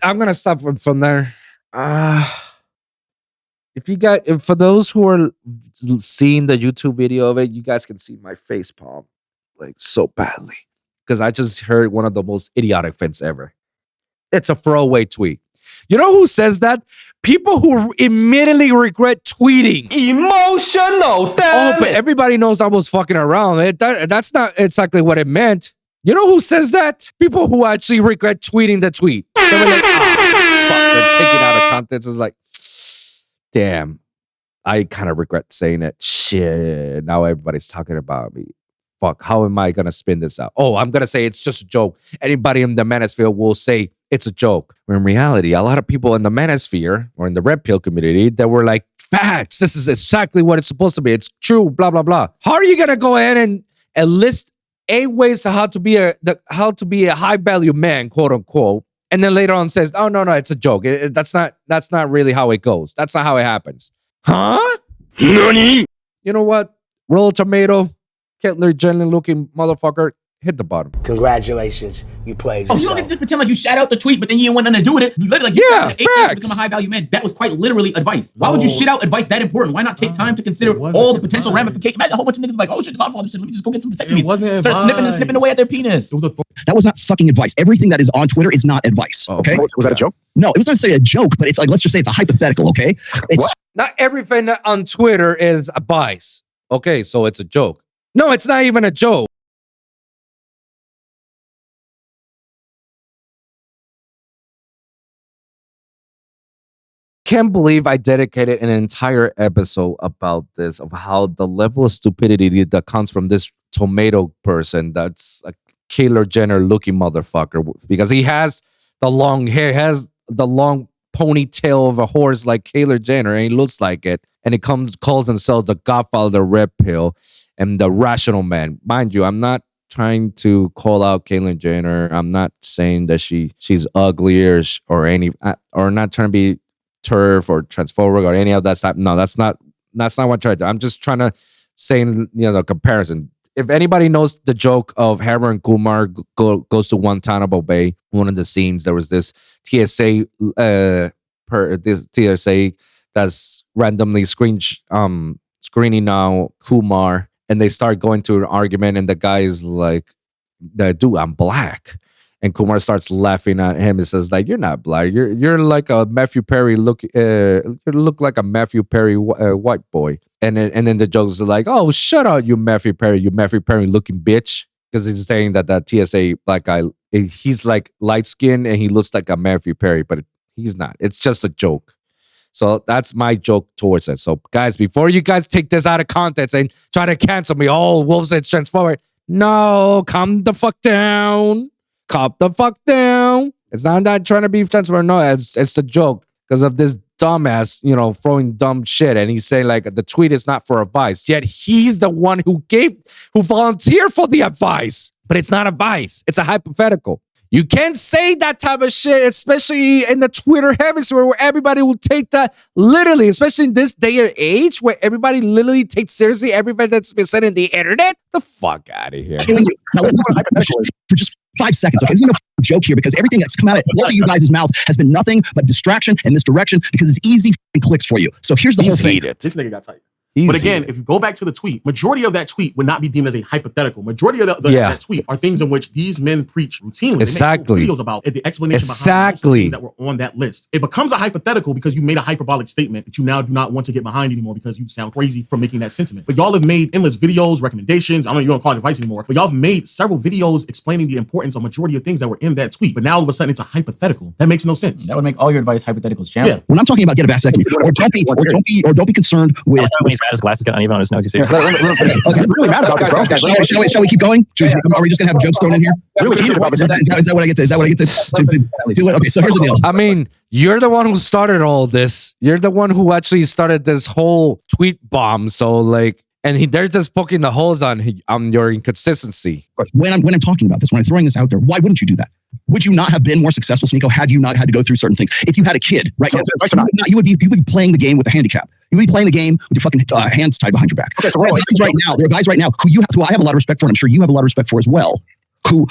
I'm going to stop from there. For those who are seeing the YouTube video of it, you guys can see my face palm like so badly. Because I just heard one of the most idiotic things ever. It's a throwaway tweet. You know who says that? People who immediately regret tweeting. Emotional, damn but everybody knows I was fucking around. That's not exactly what it meant. You know who says that? People who actually regret tweeting the tweet. They were like, fuck, they're taking out of context. It's like, damn, I kind of regret saying it. Shit, now everybody's talking about me. Fuck, how am I going to spin this out? Oh, I'm going to say it's just a joke. Anybody in the manosphere will say it's a joke. When in reality, a lot of people in the manosphere or in the Redpill community that were like, facts, this is exactly what it's supposed to be. It's true, blah, blah, blah. How are you going to go ahead and list 8 ways to how to be a high value man, quote unquote, and then later on says, oh, no, it's a joke. That's not really how it goes. That's not how it happens. Huh? Nani? You know what? Roll tomato. Hitler, gently looking motherfucker, hit the bottom. Congratulations, you played. Oh, you don't get to just pretend like you shout out the tweet, but then you didn't want nothing to do with it. You literally, like, facts. Become a high value man. That was quite literally advice. Why would you shit out advice that important? Why not take time to consider all the potential ramifications? Imagine a whole bunch of niggas like, oh shit, the Godfather said, let me just go get some vasectomies. Start snipping away at their penis. That was not fucking advice. Everything that is on Twitter is not advice. Okay, was that a joke? No, it was not necessarily a joke, but it's like, let's just say it's a hypothetical. Okay, it's not everything on Twitter is advice. Okay, so it's a joke. No, it's not even a joke. can't believe I dedicated an entire episode about this, of how the level of stupidity that comes from this tomato person that's a Kayla Jenner looking motherfucker, because he has the long hair, has the long ponytail of a horse like Kayla Jenner, and he looks like it. And he calls himself the Godfather, the Redpill, and the Rational Man. Mind you, I'm not trying to call out Caitlyn Jenner. I'm not saying that she's ugly or not trying to be turf or transphobic or any of that stuff. No, that's not what I'm trying to do. I'm just trying to say, the comparison. If anybody knows the joke of Hammer and Kumar goes to Guantanamo Bay, one of the scenes, there was this TSA that's randomly screening now Kumar, and they start going to an argument, and the guy's like, dude, I'm black. And Kumar starts laughing at him and says, like, you're not black. You're like a Matthew Perry you look like a Matthew Perry white boy. And then the jokes are like, oh, shut up, you Matthew Perry looking bitch. Because he's saying that TSA black guy, he's like light skinned and he looks like a Matthew Perry, but he's not. It's just a joke. So that's my joke towards it. So guys, before you guys take this out of context and try to cancel me, Wolv said transformer. No, calm the fuck down. Calm the fuck down. It's not that trying to be transformer. No, it's the joke because of this dumbass, throwing dumb shit. And he's saying like the tweet is not for advice. Yet he's the one who volunteered for the advice. But it's not advice. It's a hypothetical. You can't say that type of shit, especially in the Twitter hemisphere where everybody will take that literally, especially in this day and age where everybody literally takes seriously everything that's been said in the internet. The fuck out of here. Now, for just 5 seconds, okay? This is no joke here because everything that's come out of all of you guys' mouth has been nothing but distraction and misdirection because it's easy clicks for you. So here's the whole thing. This nigga got tight. But again, if you go back to the tweet, majority of that tweet would not be deemed as a hypothetical. Majority of that tweet are things in which these men preach routinely. Exactly. They make videos about the explanation behind things that were on that list. It becomes a hypothetical because you made a hyperbolic statement that you now do not want to get behind anymore because you sound crazy for making that sentiment. But y'all have made endless videos, recommendations. I don't know if you don't call it advice anymore, but y'all have made several videos explaining the importance of majority of things that were in that tweet. But now all of a sudden it's a hypothetical. That makes no sense. That would make all your advice hypotheticals, champ. Yeah. When I'm talking about get a vasectomy, or don't be concerned with. His glasses got uneven on his nose. You see? Okay, I'm really mad about this, bro. Shall we keep going? Are we just gonna have jokes thrown in here? Is that what I get to? Is that what I get to do it? Okay, so here's the deal. I mean, you're the one who started all this. You're the one who actually started this whole tweet bomb. So like, and they're just poking the holes on your inconsistency. When I'm talking about this, when I'm throwing this out there, why wouldn't you do that? Would you not have been more successful, Sneako, had you not had to go through certain things? If you had a kid, right now, you would be playing the game with a handicap. You would be playing the game with your fucking hands tied behind your back. Okay, so there are guys right now who I have a lot of respect for, and I'm sure you have a lot of respect for as well, who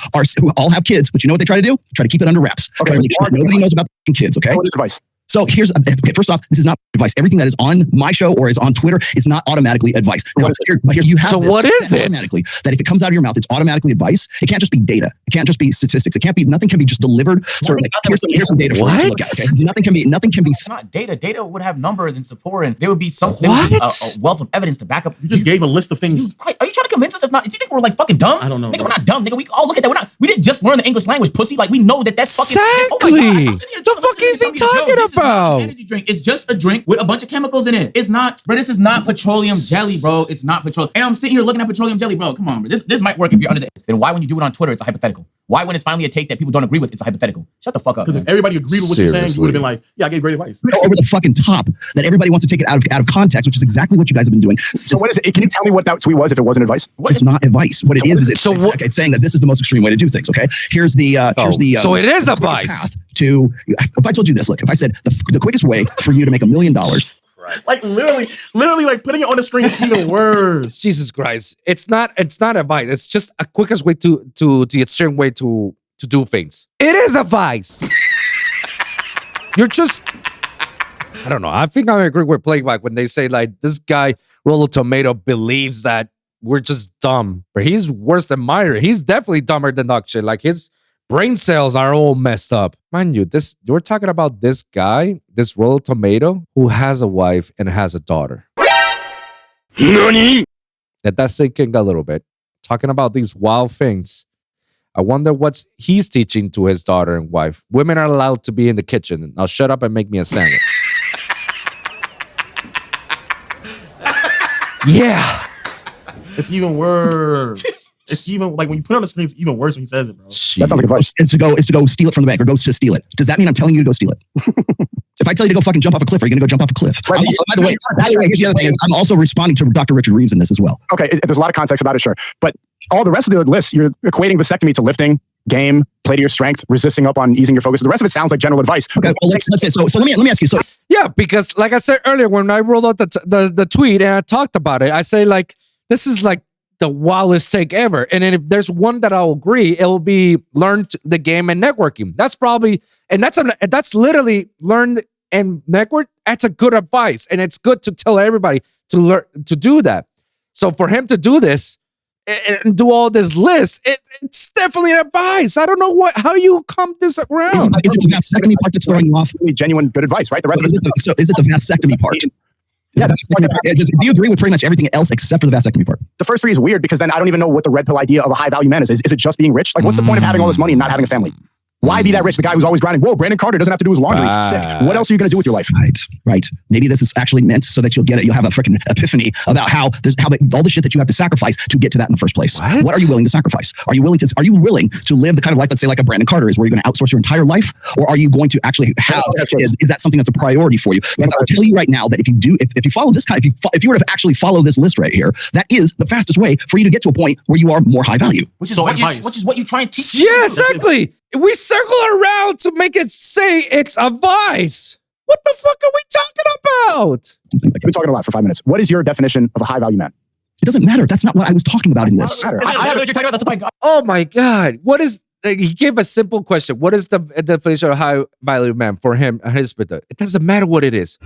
all have kids, but you know what they try to do? Try to keep it under wraps. Okay, so nobody knows about kids, okay? What is advice? So here's, okay, first off, this is not advice. Everything that is on my show or is on Twitter is not automatically advice. Now, here you have what is it? Automatically, that if it comes out of your mouth, it's automatically advice. It can't just be data. It can't just be statistics. Nothing can be just delivered. Sort of like, here's some data for you to look at. Okay? Nothing can be. It's not data. Data would have numbers and support, and there would be something, a wealth of evidence to back up. You just gave a list of things. Are you trying to convince us it's not? Do you think we're like fucking dumb? I don't know. Nigga, we're not dumb. Nigga, we all look at that. We didn't just learn the English language, pussy. Like we know that's fucking. Exactly. The fuck is he talking about? Energy drink. It's just a drink with a bunch of chemicals in it. It's not, bro. This is not petroleum jelly, bro. It's not petroleum. And I'm sitting here looking at petroleum jelly, bro. Come on, bro. This might work if you're under this. Then why when you do it on Twitter, it's a hypothetical? Why when it's finally a take that people don't agree with, it's a hypothetical? Shut the fuck up. Because if everybody agreed with what you're saying, you would have been like, yeah, I gave great advice. Over the fucking top that everybody wants to take it out of context, which is exactly what you guys have been doing. So what is it? Can you tell me what that tweet was if it wasn't advice? It's not advice. What it is it's saying that this is the most extreme way to do things. Okay, here's the so it is advice. If I told you this, look, if I said the quickest way for you to make $1 million. Like literally like putting it on the screen is even worse. Jesus Christ. It's not advice. It's just a quickest way to the extreme way to do things. It is advice. You're just, I don't know. I think I agree with Playback when they say like this guy, Rollo Tomato, believes that we're just dumb. But he's worse than Myra. He's definitely dumber than Akshay. Like his brain cells are all messed up. Mind you, we're talking about this guy, this Rollo Tomato, who has a wife and has a daughter. NANI? Let that sink in a little bit. Talking about these wild things. I wonder what he's teaching to his daughter and wife. Women are allowed to be in the kitchen. Now shut up and make me a sandwich. Yeah. It's even worse. It's even like when you put it on the screen, it's even worse when he says it, bro. That sounds like advice. Is to go steal it from the bank or go to steal it. Does that mean I'm telling you to go steal it? If I tell you to go fucking jump off a cliff, are you going to go jump off a cliff? Right. Also, by the way, here's the other thing is I'm also responding to Dr. Richard Reeves in this as well. Okay, there's a lot of context about it, sure. But all the rest of the list, you're equating vasectomy to lifting, game, play to your strength, resisting up on easing your focus. The rest of it sounds like general advice. Okay, well, let's say, so let me ask you. So yeah, because like I said earlier, when I rolled out the tweet and I talked about it, I say like, this is like the wildest take ever. And then if there's one that I'll agree, it'll be learn the game and networking. That's probably, and that's literally learn and network. That's a good advice. And it's good to tell everybody to learn to do that. So for him to do this and do all this list, it's definitely an advice. I don't know how you come this around. Is it the vasectomy part that's throwing you off? Genuine good advice, right? The rest is it the vasectomy part? Yeah, do you agree with pretty much everything else except for the vasectomy part? The first three is weird because then I don't even know what the red pill idea of a high value man is. Is it just being rich? Like, what's the point of having all this money and not having a family? Why be that rich? The guy who's always grinding. Whoa, Brandon Carter doesn't have to do his laundry. Sick. What else are you going to do with your life? Right. Maybe this is actually meant so that you'll get it. You'll have a freaking epiphany about how all the shit that you have to sacrifice to get to that in the first place. What are you willing to sacrifice? Are you willing to live the kind of life, let's say like a Brandon Carter is, where you're going to outsource your entire life? Or are you going to actually have kids? Is that something that's a priority for you? Because I'll tell you right now that if you follow this if you were to actually follow this list right here, that is the fastest way for you to get to a point where you are more high value. Which is what you try and teach. Yeah, exactly. We circle around to make it say it's advice. What the fuck are we talking about? We've been talking a lot for 5 minutes. What is your definition of a high value man? It doesn't matter. That's not what I was talking about in this. I don't know what you're talking about. That's my God. Oh my God. What is, he gave a simple question. What is the definition of high value man for him? It doesn't matter what it is.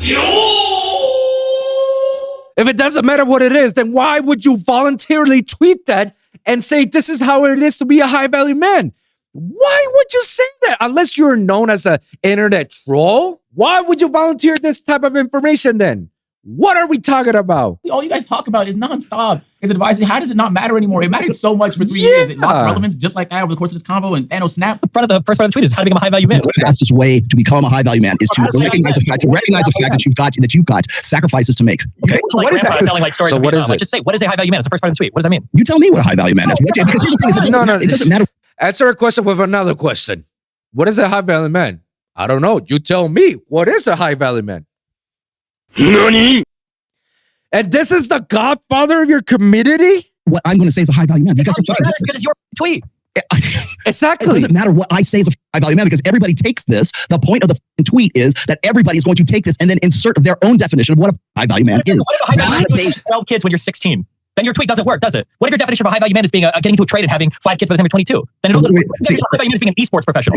If it doesn't matter what it is, then why would you voluntarily tweet that and say this is how it is to be a high value man? Why would you say that? Unless you're known as an internet troll, why would you volunteer this type of information then? What are we talking about? All you guys talk about is nonstop. Is advising. How does it not matter anymore? It mattered so much for 3 years. It lost relevance just like that over the course of this convo. And Thanos snap. The first part of the tweet is how to become a high value man. The fastest way to become a high value man is to recognize the fact that you've got sacrifices to make. Okay. So what is that? Telling like stories. So what is it? Just say, what is a high value man? It's the first part of the tweet. What does that mean? You tell me what a high value man is. Because here's the thing: it doesn't matter. Answer a question with another question. What is a high value man? I don't know. You tell me. What is a high value man? NANI? And this is the godfather of your community? What I'm going to say is a high value man. Because not as good as your tweet. Exactly. It doesn't matter what I say is a high value man because everybody takes this. The point of the tweet is that everybody is going to take this and then insert their own definition of what a high value man is. What if a high value man is 12 kids when you're 16? Then your tweet doesn't work, does it? What if your definition of a high value man is being getting into a trade and having 5 kids by the time you're 22? Then it doesn't work. High value man is being an esports professional.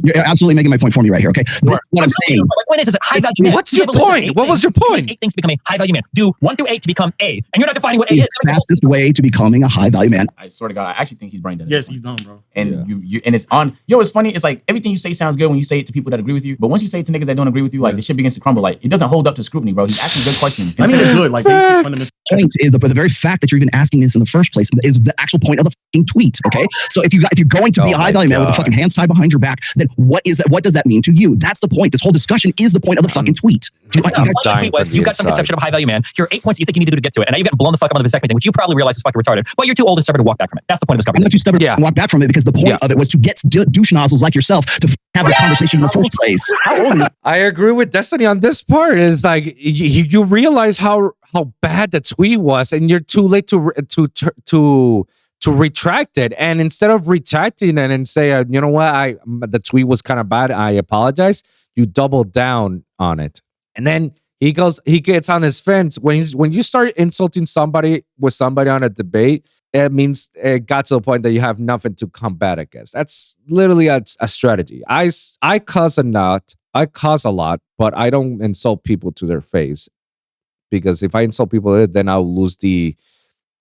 You're absolutely making my point for me right here, okay? What I'm saying. My point is that high value man. What's your point? What was your point? 8 things to become a high value man. Do 1 through 8 to become A. And you're not defining what A is. The fastest way to becoming a high value man. I swear to God, I actually think he's brain dead. Yes, he's dumb, bro. And you and it's on. You know what's funny? It's like everything you say sounds good when you say it to people that agree with you. But once you say it to niggas that don't agree with you, like the shit begins to crumble. Like it doesn't hold up to scrutiny, bro. He's asking good questions. I mean, they're good. Like basic fundamental. Point is the very fact that you're even asking this in the first place is the actual point of the fucking tweet. Okay, so if you're going to be a high value man with a fucking hands tied behind your back, then what is that? What does that mean to you? That's the point. This whole discussion is the point of the fucking tweet. You got some conception of a high value man. Here are 8 points you think you need to do to get to it, and now you've gotten blown the fuck up on the vasectomy thing, which you probably realize is fucking retarded. But you're too old and stubborn to walk back from it. That's the point of this conversation. I'm not too stubborn to walk back from it because the point of it was to get douche nozzles like yourself to have this conversation in the first place. I agree with Destiny on this part. Is like you realize how bad the tweet was, and you're too late to retract it. And instead of retracting it and say, you know what, the tweet was kind of bad, I apologize. You double down on it, and then he gets on his fence when you start insulting somebody on a debate. It means it got to the point that you have nothing to combat against. That's literally a strategy. I cuss a lot. I cuss a lot, but I don't insult people to their face. Because if I insult people, then I'll lose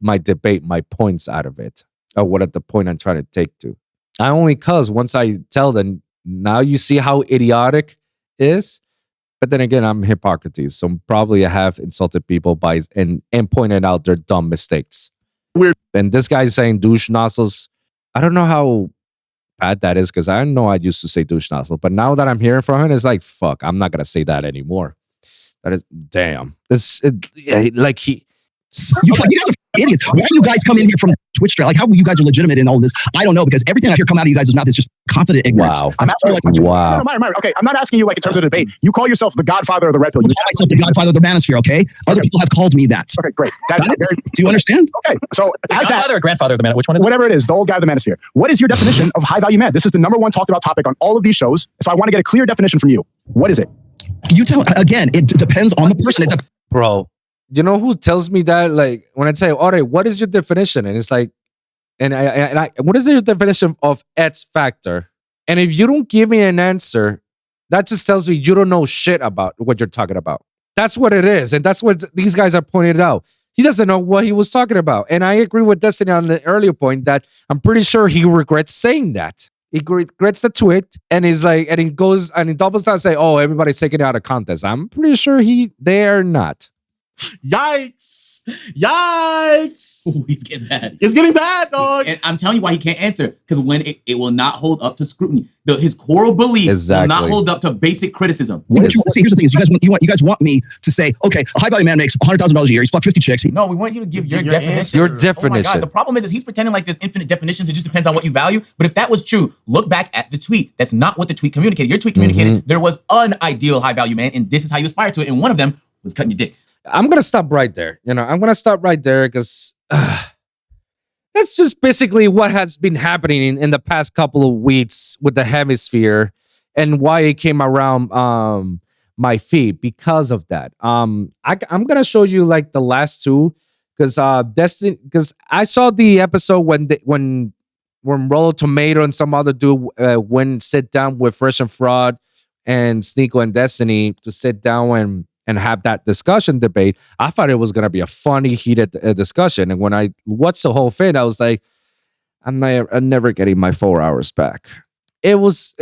my debate, my points out of it, or what at the point I'm trying to take to. I only cuss once I tell them, now you see how idiotic it is. But then again, I'm hypocrisy, so probably I have insulted people and pointed out their dumb mistakes. Weird. And this guy's saying douche nozzles. I don't know how bad that is because I know I used to say douche nozzle, but now that I'm hearing from him, it's like, fuck, I'm not gonna say that anymore. That is damn. You guys are idiots. Why do you guys come in here from Twitch stream? Like, how you guys are legitimate in all of this? I don't know, because everything I hear come out of you guys' mouth is just confident ignorance. Wow. I'm asking, wow. No, Myra, okay, I'm not asking you like in terms of the debate. You call yourself the godfather of the Redpill. You call myself the godfather of the manosphere, okay? Other people have called me that. Okay, great. That's very, do you understand? Okay, so as godfather or grandfather of the manosphere? Which one is it? Whatever it is, the old guy of the manosphere. What is your definition of high value man? This is the number one talked about topic on all of these shows. So I want to get a clear definition from you. What is it? You tell, again, it depends on the person. Bro, you know who tells me that? Like, when I say, all right, what is your definition? And it's like, what is your definition of X factor? And if you don't give me an answer, that just tells me you don't know shit about what you're talking about. That's what it is. And that's what these guys are pointing out. He doesn't know what he was talking about. And I agree with Destiny on the earlier point that I'm pretty sure he regrets saying that. He regrets the tweet, and he's like, and he goes and he doubles down and say, "Oh, everybody's taking it out of context." I'm pretty sure they are not. Yikes! Yikes! Ooh, he's getting bad. It's getting bad, dog. And I'm telling you why he can't answer. Because when it will not hold up to scrutiny. His core beliefs will not hold up to basic criticism. See, here's the thing: is you guys want me to say, okay, a high value man makes $100,000 a year. He's fucked 50 chicks. No, we want you to give your definition. Your definition. Oh my God. The problem is he's pretending like there's infinite definitions. It just depends on what you value. But if that was true, look back at the tweet. That's not what the tweet communicated. Your tweet communicated there was an ideal high value man, and this is how you aspire to it. And one of them was cutting your dick. I'm going to stop right there. I'm going to stop right there because that's just basically what has been happening in the past couple of weeks with the hemisphere and why it came around my feed because of that. I'm going to show you like the last two because I saw the episode when Rollo Tomasis and some other dude went sit down with Fresh and Fraud and Sneako and Destiny to sit down and have that discussion debate. I thought it was going to be a funny, heated discussion. And when I watched the whole thing, I was like, I'm never getting my 4 hours back. It was,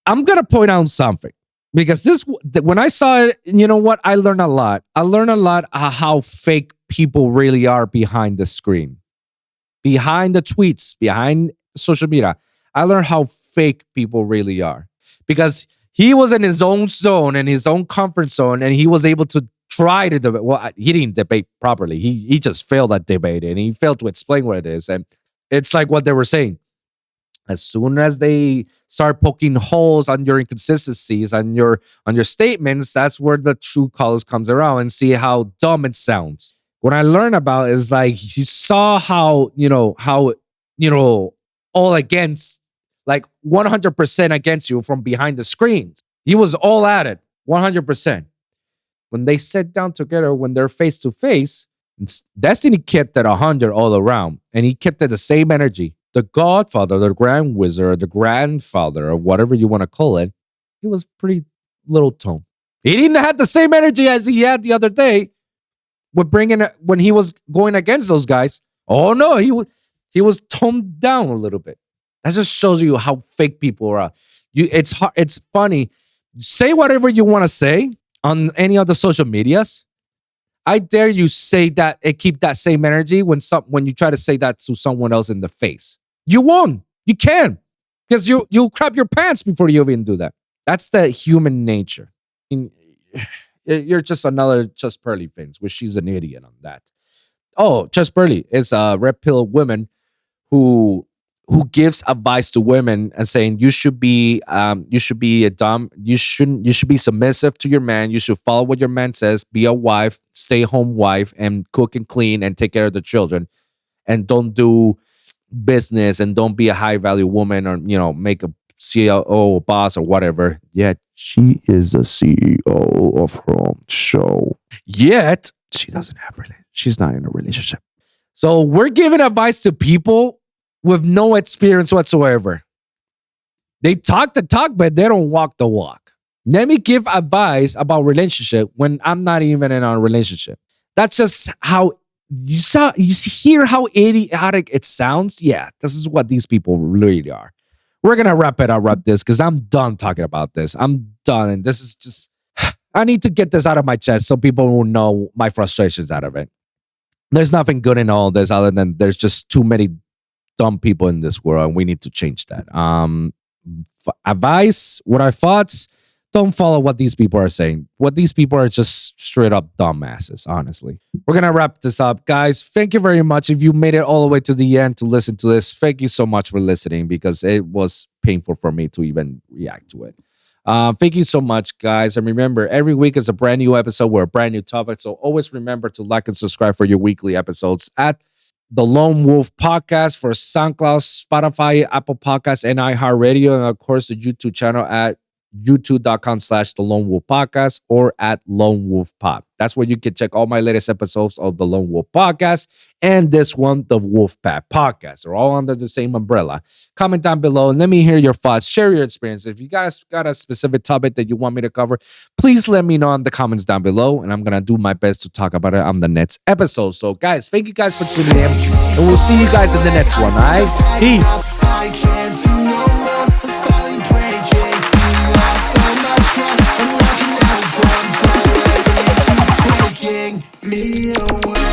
I'm going to point out something because when I saw it, you know what? I learned a lot. I learned a lot how fake people really are behind the screen, behind the tweets, behind social media. I learned how fake people really are because he was in his own zone, in his own comfort zone, and he was able to try to debate. Well, he didn't debate properly. He just failed at debating, and he failed to explain what it is. And it's like what they were saying. As soon as they start poking holes on your inconsistencies, on your statements, that's where the true colors comes around and see how dumb it sounds. What I learned about is like you saw how all against. Like 100% against you from behind the screens. He was all at it, 100%. When they sat down together, when they're face to face, Destiny kept it 100 all around. And he kept it the same energy. The Godfather, the Grand Wizard, the Grandfather, or whatever you want to call it, he was pretty little tone. He didn't have the same energy as he had the other day when he was going against those guys. Oh no, he was toned down a little bit. That just shows you how fake people are. It's funny. Say whatever you want to say on any of the social medias. I dare you say that and keep that same energy when you try to say that to someone else in the face. You won't. You can. Because you'll crap your pants before you even do that. That's the human nature. You're just another Just Pearly things, which she's an idiot on that. Oh, Just Pearly is a Redpill woman who gives advice to women and saying you should be you should be submissive to your man. You should follow what your man says. Be a wife, stay home wife, and cook and clean and take care of the children, and don't do business and don't be a high value woman or make a CEO or boss or whatever. Yet she is a CEO of her own show. Yet she doesn't have she's not in a relationship. So we're giving advice to people with no experience whatsoever. They talk the talk, but they don't walk the walk. Let me give advice about relationship when I'm not even in a relationship. That's just how you hear how idiotic it sounds. Yeah, this is what these people really are. We're gonna wrap this because I'm done talking about this. I'm done, and this is just I need to get this out of my chest so people will know my frustrations out of it. There's nothing good in all this other than there's just too many dumb people in this world, and we need to change that. Advice, what are thoughts? don't follow what these people are saying. What these people are just straight up dumbasses, honestly. We're going to wrap this up. Guys, thank you very much. If you made it all the way to the end to listen to this, thank you so much for listening because it was painful for me to even react to it. Thank you so much, guys. And remember, every week is a brand new episode with a brand new topic. So always remember to like and subscribe for your weekly episodes at the Lone Wolv Podcast for SoundCloud, Spotify, Apple Podcasts, and iHeartRadio. And of course, the YouTube channel at youtube.com/The Lone Wolv Podcast or at Lone Wolv Pod. That's where you can check all my latest episodes of the Lone Wolv Podcast and this one, the WOLVPAT Podcast. They're all under the same umbrella. Comment down below and let me hear your thoughts. Share your experience. If you guys got a specific topic that you want me to cover, please let me know in the comments down below, and I'm going to do my best to talk about it on the next episode. So, guys, thank you guys for tuning in, and we'll see you guys in the next one, all right? Peace. I can't do no more, I'm finally breaking. You lost all my trust, I'm walking out of time. Taking me away.